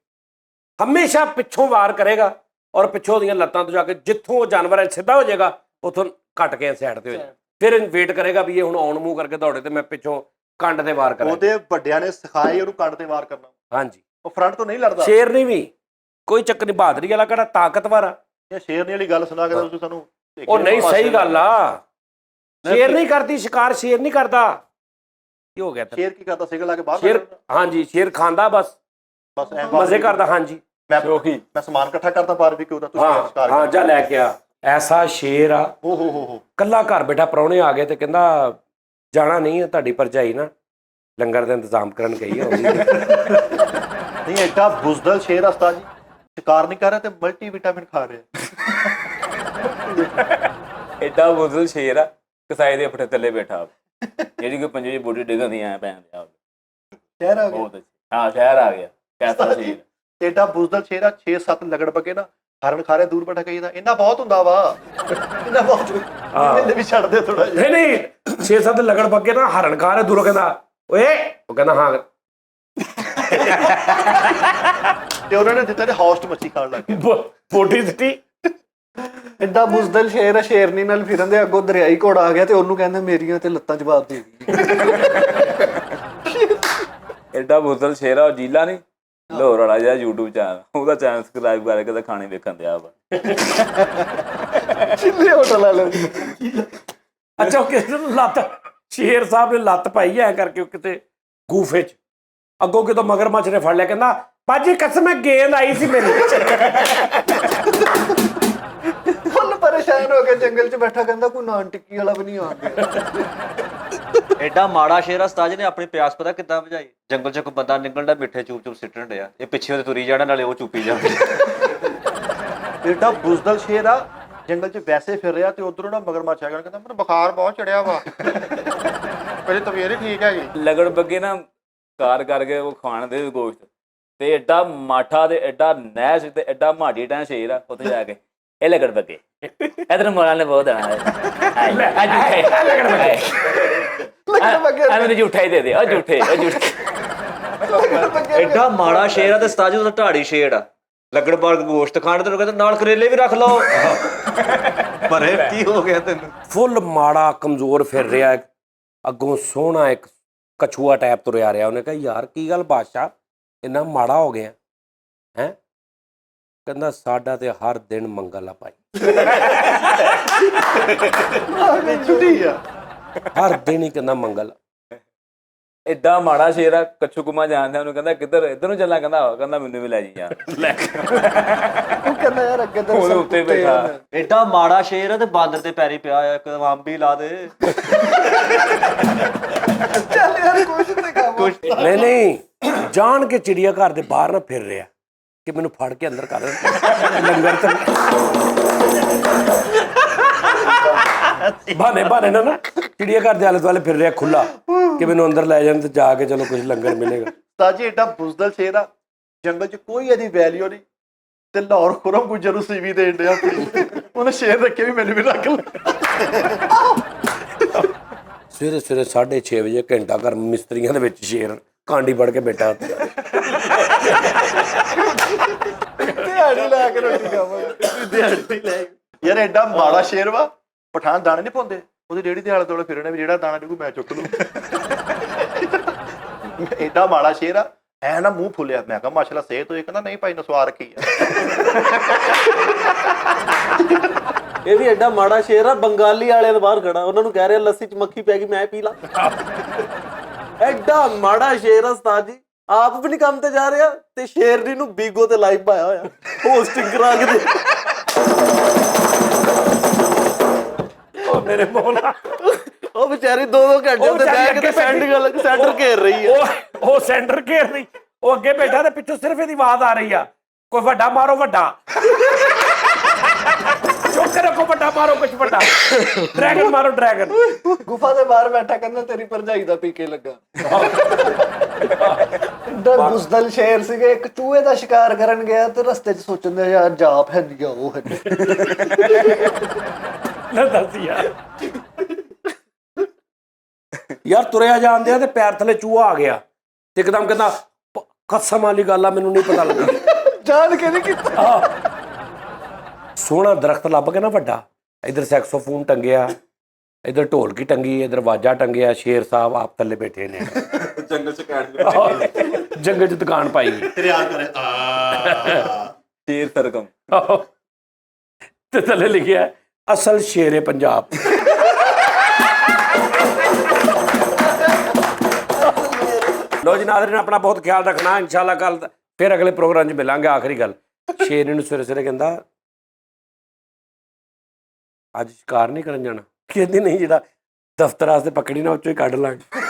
ਹਮੇਸ਼ਾ ਪਿੱਛੋਂ ਵਾਰ ਕਰੇਗਾ ਔਰ ਪਿੱਛੋਂ ਦੀਆਂ ਲੱਤਾਂ ਤੋਂ ਜਾ ਕੇ ਜਿੱਥੋਂ ਉਹ ਜਾਨਵਰ ਸਿੱਧਾ ਹੋ ਜਾਏਗਾ ਉੱਥੋਂ ਘੱਟ ਕੇ ਸਾਈਡ ਤੇ ਹੋ ਜਾਏ, ਫਿਰ ਵੇਟ ਕਰੇਗਾ ਵੀ ਇਹ ਹੁਣ ਆਉਣ ਮੂੰਹ ਕਰਕੇ ਦੌੜੇ ਤੇ ਮੈਂ ਪਿੱਛੋਂ ਕੰਡ ਤੇ ਵਾਰ ਕਰਾਂ। ਉਹਦੇ ਵੱਡਿਆਂ ਨੇ ਸਿਖਾਇਆ ਉਹਨੂੰ ਕੰਡ ਤੇ ਵਾਰ ਕਰਨਾ। ਹਾਂਜੀ, ਉਹ ਫਰੰਟ ਤੋਂ ਨਹੀਂ ਲੜਦਾ। ਸ਼ੇਰ ਨਹੀਂ ਵੀ ਕੋਈ ਚੱਕਰ ਨਹੀਂ, ਬਹਾਦਰੀ ਵਾਲਾ ਕਿਹੜਾ ਤਾਕਤਵਰ ਆ। ਇਹ ਸ਼ੇਰਨੀ ਵਾਲੀ ਗੱਲ ਸੁਣਾ ਕੇ ਤੁਸੀਂ ਸਾਨੂੰ। ਉਹ ਨਹੀਂ, ਸਹੀ ਗੱਲ ਆ। ਸ਼ੇਰ ਨਹੀਂ ਕਰਦੀ ਸ਼ਿਕਾਰ, ਸ਼ੇਰ ਨਹੀਂ ਕਰਦਾ। ਕੀ ਹੋ ਗਿਆ? ਸ਼ੇਰ ਕੀ ਕਰਦਾ? ਸਿਗਲ ਲਾ ਕੇ ਬਾਹਰ ਸ਼ੇਰ, ਹਾਂਜੀ ਸ਼ੇਰ ਖਾਂਦਾ ਬਸ ਮਜ਼ੇ ਕਰਦਾ। ਹਾਂਜੀ ਮੈਂ ਸਮਾਨ ਇਕੱਠਾ ਕਰਦਾ ਬਾਰਬੀਕਿਊ ਦਾ। ਤੁਸੀਂ ਸ਼ਿਕਾਰ ਹਾਂ ਜਾ ਲੈ ਕੇ ਆ। ਐਸਾ ਸ਼ੇਰ ਆ। ਓਹ ਕੱਲਾ ਘਰ ਬੈਠਾ, ਪ੍ਰਾਹੁਣੇ ਆ ਗਏ ਤੇ ਕਹਿੰਦਾ ਜਾਣਾ ਨਹੀਂ, ਤੁਹਾਡੀ ਭਰਜਾਈ ਨਾ ਲੰਗਰ ਦਾ ਇੰਤਜ਼ਾਮ ਕਰਨ ਗਈ ਆ। ਨਹੀਂ ਐਡਾ ਬੁਜ਼ਦਲ ਸ਼ੇਰ ਉਸਤਾਦ ਜੀ, ਸ਼ਿਕਾਰ ਨਹੀਂ ਕਰ ਰਿਹਾ ਤੇ ਮਲਟੀ ਵਿਟਾਮਿਨ ਖਾ ਰਿਹਾ। ਐਡਾ ਬੁਜ਼ਦਲ ਸ਼ੇਰ ਆ, ਕਸਾਈ ਦੇ ਆਪਣੇ ਥੱਲੇ ਬੈਠਾ। ਜਿਹੜੀ ਕੋਈ ਪੰਜੇ ਦੀ ਬੋਡੀ ਡਿੱਗਣ ਦੀ ਐ ਪੈਣ ਦਿਆ ਸ਼ਹਿਰ ਆ ਗਿਆ ਬਹੁਤ ਅੱਛੀ ਹਾਂ ਸ਼ਹਿਰ ਆ ਗਿਆ ਕੈਸਾ ਸ਼ੇਰ ਏਡਾ ਬੁਜ਼ਦਲ ਸ਼ੇਰ ਆ 6-7 ਲਗੜ ਬਗੇ ਨਾ ਹਰਨ ਖਾਰੇ ਦੂਰ ਬੈਠਾ ਕਹੀਦਾ ਇੰਨਾ ਬਹੁਤ ਹੁੰਦਾ ਵਾ ਇੰਨਾ ਬਹੁਤ ਇਹਨੇ ਵੀ ਛੱਡ ਦੇ ਥੋੜਾ ਜਿਹਾ ਨਹੀਂ 6-7 ਲਗੜ ਬੱਗੇ ਨਾ ਹਰਨ ਖਾ ਰਹੇ ਦੂਰੋਂ ਕਹਿੰਦਾ ਓਏ ਉਹ ਕਹਿੰਦਾ ਹਾਂ ਤੇ ਉਹਨਾਂ ਨੇ ਦਿੱਤਾ ਤੇ ਹੌਸਟ ਮੱਛੀ ਖਾਣ ਲੱਗ ਗਏ ਬੋਡੀ ਸਿੱਟੀ ਐਡਾ ਬੁਜ਼ਦਲ ਸ਼ੇਰ ਆ, ਸ਼ੇਰਨੀ ਨਾਲ ਫਿਰਨ ਦੇ ਅੱਗੋਂ ਦਰਿਆਈ ਘੋੜਾ ਆ ਗਿਆ ਤੇ ਉਹਨੂੰ ਕਹਿੰਦੇ ਮੇਰੀਆਂ ਤੇ ਲੱਤਾਂ ਜਵਾਬ ਦੇ ਗਈ। ਐਡਾ ਬੁੱਧਲ ਸ਼ੇਰ ਆ ਉਹ ਜੀਲਾ ਨਹੀਂ ਲਾਹੌਰ ਵਾਲਾ ਜਿਹੜਾ YouTube ਚੈਨਲ ਉਹਦਾ ਚੈਨਲ ਸਬਸਕ੍ਰਾਈਬ ਕਰਕੇ ਤਾਂ ਖਾਣੇ ਵੇਖਣ ਦਿਆ ਵਾ ਚਿੱਲੇ ਹੋਟਲ ਵਾਲੇ ਅੱਛਾ ਉਹ ਕਿਸੇ ਨੂੰ ਲੱਤ ਸ਼ੇਰ ਸਾਹਿਬ ਨੇ ਲੱਤ ਪਾਈ ਐ ਕਰਕੇ ਉਹ ਕਿਤੇ ਗੂਫੇ 'ਚ ਅੱਗੋਂ ਕਿਤੋਂ ਮਗਰਮੱਛ ਨੇ ਫੜ ਲਿਆ ਕਹਿੰਦਾ ਬਾਜੀ ਕਸਮ ਹੈ ਗੇਂਦ ਆਈ ਸੀ ਮੇਰੀ ਫੁੱਲ ਪਰੇਸ਼ਾਨ ਹੋ ਕੇ ਜੰਗਲ 'ਚ ਬੈਠਾ ਕਹਿੰਦਾ ਕੋਈ ਨਾਨ ਟਿੱਕੀ ਵਾਲਾ ਵੀ ਨਹੀਂ ਆ ਗਿਆ। ਐਡਾ ਮਾੜਾ ਸ਼ੇਰ ਆ ਉਸਤਾਦ ਜੀ ਨੇ ਆਪਣੀ ਪਿਆਸ ਪਤਾ ਕਿੱਦਾਂ ਬੁਝਾਈ ਜੰਗਲ 'ਚ ਕੋਈ ਬੰਦਾ ਨਿਕਲਦਾ ਮਿੱਠੇ ਚੂਪ ਚੂਪ ਸਿੱਟਣ ਡਿਆ ਇਹ ਪਿੱਛੇ ਉਹਦੇ ਤੁਰੀ ਜਾਣਾ ਨਾਲੇ ਉਹ ਚੂਪੀ ਜਾਂਦੇ ਏਡਾ ਬੁਜ਼ਦਲ ਸ਼ੇਰ ਆ ਜੰਗਲ 'ਚ ਵੈਸੇ ਫਿਰ ਰਿਹਾ ਤੇ ਉਧਰੋਂ ਨਾ ਮਗਰਮੱਛ ਆ ਗਿਆ ਕਹਿੰਦਾ ਮੈਨੂੰ ਬੁਖਾਰ ਬਹੁਤ ਚੜਿਆ ਵਾ ਮੇਰੀ ਤਬੀਅਤ ਹੀ ਠੀਕ ਹੈਗੀ ਲਗੜ ਬੱਗੇ ਨਾ ਕਾਰ ਕਰਕੇ ਉਹ ਖਾਣ ਦੇ ਗੋਸ਼ਤ ਤੇ ਐਡਾ ਮਾਠਾ ਤੇ ਐਡਾ ਨਹਿਸ਼ ਤੇ ਐਡਾ ਮਾੜੀ ਟਾਂ ਸ਼ੇਰ ਆ ਉੱਥੇ ਜਾ ਕੇ ਇਹ ਲਗੜ ਬੱਗੇ ਇਧਰ ਮੋਲਾ ਨੇ ਬਹੁਤ ਆਣਾ ਲਗੜ ਬੱਗੇ ਆ ਮੈਨੂੰ ਝੂਠਾ ਹੀ ਦੇ ਦੇ ਉਹ ਝੂਠੇ ਐਡਾ ਮਾੜਾ ਸ਼ੇਰ ਆ ਤੇ ਉਸਤਾਦ ਜੀ ਉਹਦਾ ਢਾੜੀ ਸ਼ੇਰ ਆ ਲੱਗੜ ਬਾਰ ਗੋਸ਼ਤ ਖਾਣ ਤੇ ਕਹਿੰਦਾ ਨਾਲ ਕਰੇਲੇ ਵੀ ਰੱਖ ਲਓ ਪਰ ਇਹ ਕੀ ਹੋ ਗਿਆ ਤੈਨੂੰ ਫੁੱਲ ਮਾੜਾ ਕਮਜ਼ੋਰ ਫਿਰ ਰਿਹਾ ਅੱਗੋਂ ਸੋਹਣਾ ਇੱਕ ਕਛੂਆ ਟਾਈਪ ਤੁਰਿਆ ਰਿਹਾ ਉਹਨੇ ਕਿਹਾ ਯਾਰ ਕੀ ਗੱਲ ਬਾਦਸ਼ਾਹ ਇੰਨਾ ਮਾੜਾ ਹੋ ਗਿਆ ਹੈਂ ਕਹਿੰਦਾ ਸਾਡਾ ਤੇ ਹਰ ਦਿਨ ਮੰਗਲ ਆ ਭਾਈ ਛੁੱਟੀ ਆ ਹਰ ਦਿਨ ਹੀ ਕਹਿੰਦਾ ਮੰਗਲ ਐਡਾ ਮਾੜਾ ਸ਼ੇਰ ਆ ਕੱਛੂ ਕੁਮਾ ਜਾਣਦਾ ਉਹਨੂੰ ਕਹਿੰਦਾ ਕਿੱਧਰ ਇੱਧਰ ਨੂੰ ਚੱਲਾਂ ਕਹਿੰਦਾ ਮੈਨੂੰ ਵੀ ਲੈ ਜੀ ਯਾਰ ਉਹ ਕਹਿੰਦਾ ਯਾਰ ਅੱਗੇ ਤਾਂ ਉਹਦੇ ਉੱਤੇ ਬੈਠਾ ਐਡਾ ਮਾੜਾ ਸ਼ੇਰ ਆ ਤੇ ਬਾਂਦਰ ਤੇ ਪੈਰੀ ਪਿਆ ਆ ਇੱਕ ਅੰਬੀ ਲਾ ਦੇ ਚੱਲ ਯਾਰ ਕੁਛ ਤੇ ਕੰਮ ਨਹੀਂ ਜਾਣ ਕੇ ਚਿੜੀਆ ਘਰ ਦੇ ਬਾਹਰ ਨਾ ਫਿਰ ਰਿਹਾ ਕਿ ਮੈਨੂੰ ਫੜ ਕੇ ਅੰਦਰ ਕਰ ਲੰਗਰ ਤੇ ਬਾਨੇ ਨਾ ਚਿੜੀਆ ਘਰ ਦੇ ਆਲੇ ਦੁਆਲੇ ਫਿਰ ਰਿਹਾ ਖੁੱਲਾ ਕਿ ਮੈਨੂੰ ਅੰਦਰ ਲੈ ਜਾਣ ਤੇ ਜਾ ਕੇ ਚਲੋ ਕੁਝ ਲੰਗਰ ਮਿਲੇਗਾ ਤਾਜੀ ਏਡਾ ਬੁਜ਼ਦਲ ਸ਼ੇਰ ਆ ਜੰਗਲ 'ਚ ਕੋਈ ਇਹਦੀ ਵੈਲਿਊ ਨਹੀਂ ਤੇ ਲਾਹੌਰ ਖੁਰਮ ਗੁੱਜਰ ਨੂੰ ਸੀਵੀ ਦੇ ਇੰਡਿਆ ਉਹਨੇ ਸ਼ੇਰ ਰੱਖੇ ਵੀ ਮੈਨੂੰ ਵੀ ਰੱਖ ਲੈ ਸਵੇਰੇ 6:30 ਵਜੇ ਘੰਟਾ ਘਰ ਮਿਸਤਰੀਆਂ ਦੇ ਵਿੱਚ ਸ਼ੇਰ ਕਾਂਡੀ ਫੜ ਕੇ ਬੈਠਾ ਦਿਹਾੜੀ ਲਾ ਕੇ ਰੋਟੀ ਖਾਵਾਂਗੇ ਦਿਹਾੜੀ ਲੈ ਯਾਰ ਐਡਾ ਮਾੜਾ ਸ਼ੇਰ ਵਾ ਪਠਾਨ ਦਾਣੇ ਨਹੀਂ ਪਾਉਂਦੇ ਉਹਦੀ ਰੇੜੀ ਦੇ ਆਲੇ ਦੁਆਲੇ ਫਿਰਨੇ ਵੀ ਜਿਹੜਾ ਦਾਣਾ ਡਿੱਗੂ ਮੈਂ ਚੁੱਕ ਲੂ ਐਡਾ ਮਾੜਾ ਸ਼ੇਰ ਆ ਐ ਨਾ ਮੂੰਹ ਫੁੱਲਿਆ ਮੈਂ ਕਿਹਾ ਮਾਸ਼ਾਅੱਲਾ ਸਿਹਤ ਹੋਈ ਕਹਿੰਦਾ ਨਹੀਂ ਭਾਈ ਨਸਵਾਰ ਰੱਖੀ ਆ ਇਹ ਵੀ ਐਡਾ ਮਾੜਾ ਸ਼ੇਰ ਆ ਬੰਗਾਲੀ ਵਾਲਿਆਂ ਦੇ ਬਾਹਰ ਖੜਾ ਉਹਨਾਂ ਨੂੰ ਕਹਿ ਰਿਹਾ ਲੱਸੀ 'ਚ ਮੱਖੀ ਪੈ ਗਈ ਮੈਂ ਪੀ ਲਾ ਐਡਾ ਮਾੜਾ ਸ਼ੇਰ ਆ ਉਸਤਾਦ ਜੀ ਆਪ ਵੀ ਨਹੀਂ ਕੰਮ ਤੇ ਜਾ ਰਿਹਾ ਤੇ ਸ਼ੇਰਨੀ ਨੂੰ ਬੀਗੋ ਤੇ ਲਾਈਵ ਪਾਇਆ ਹੋਇਆ ਹੋਸਟਿੰਗ ਕਰਾ ਕੇ ਉਹ ਮੇਰੇ ਮੌਲਾ ਉਹ ਵਿਚਾਰੀ 2-2 ਘੰਟੇ ਉੱਤੇ ਬੈਠ ਕੇ ਸੈਂਟਰ ਘੇਰ ਰਹੀ ਹੈ ਉਹ ਸੈਂਟਰ ਘੇਰ ਰਹੀ ਉਹ ਅੱਗੇ ਬੈਠਾ ਤੇ ਪਿੱਛੋਂ ਸਿਰਫ ਇਹਦੀ ਆਵਾਜ਼ ਆ ਰਹੀ ਆ ਕੋਈ ਵੱਡਾ ਮਾਰੋ ਵੱਡਾ ਚੁੱਕ ਰੱਖੋ ਵੱਡਾ ਮਾਰੋ ਕੁਝ ਵੱਡਾ ਡਰੈਗਨ ਮਾਰੋ ਡਰੈਗਨ ਗੁਫਾ ਦੇ ਬਾਹਰ ਬੈਠਾ ਕਹਿੰਦਾ ਤੇਰੀ ਭਰਜਾਈ ਦਾ ਪੀਕੇ ਲੱਗਾ ਦਰ ਬੁਜ਼ਦਲ ਸ਼ੇਰ ਸੀਗੇ ਇੱਕ ਚੂਹੇ ਦਾ ਸ਼ਿਕਾਰ ਕਰਨ ਗਿਆ ਤੇ ਰਸਤੇ 'ਚ ਸੋਚਣ ਦੇ ਯਾਰ ਜਾਪ ਹੈ ਨਹੀਂ ਉਹ ਹੈ ਨਾ ਦੱਸ ਯਾਰ ਤੁਰਿਆ ਜਾਂਦੇ ਆ ਤੇ ਪੈਰ ਥੱਲੇ ਚੂਹਾ ਆ ਗਿਆ ਤੇ ਇੱਕਦਮ ਕਹਿੰਦਾ ਕਸਮ ਵਾਲੀ ਗੱਲ ਆ ਮੈਨੂੰ ਨਹੀਂ ਪਤਾ ਲੱਗਾ ਜਾਣ ਕੇ ਨਹੀਂ ਕੀਤਾ ਸੋਹਣਾ ਦਰਖਤ ਲੱਭ ਕੇ ਨਾ ਵੱਡਾ ਇਧਰ ਸੈਕਸੋਫੋਨ ਟੰਗਿਆ ਇਧਰ ਢੋਲਕੀ ਟੰਗੀ ਇਧਰ ਵਾਜਾ ਟੰਗਿਆ ਸ਼ੇਰ ਸਾਹਿਬ ਆਪ ਥੱਲੇ ਬੈਠੇ ਨੇ ਜੰਗਲ 'ਚ ਦੁਕਾਨ ਪਾਈ ਤੇਰਿਆ ਕਰੇ ਸ਼ੇਰ ਸਰਗਮ ਤੇ ਥੱਲੇ ਲਿਖਿਆ ਅਸਲ ਸ਼ੇਰੇ ਪੰਜਾਬ ਲੋ ਜੀ ਨਾਜ਼ਰੀਨ ਆਪਣਾ ਬਹੁਤ ਖਿਆਲ ਰੱਖਣਾ ਇਨਸ਼ਾਅੱਲਾ ਕੱਲ ਫਿਰ ਅਗਲੇ ਪ੍ਰੋਗਰਾਮ 'ਚ ਮਿਲਾਂਗੇ ਆਖਰੀ ਗੱਲ ਸ਼ੇਰ ਨੂੰ ਸਵੇਰੇ ਕਹਿੰਦਾ ਅੱਜ ਸ਼ਿਕਾਰ ਨਹੀਂ ਕਰਨ ਜਾਣਾ ਕਹਿੰਦੀ ਨਹੀਂ ਜਿਹੜਾ ਦਫ਼ਤਰ ਵਾਸਤੇ ਪਕੜੀ ਨਾ ਉਹ ਚੋਂ ਹੀ ਕੱਢ ਲਾਂਗੇ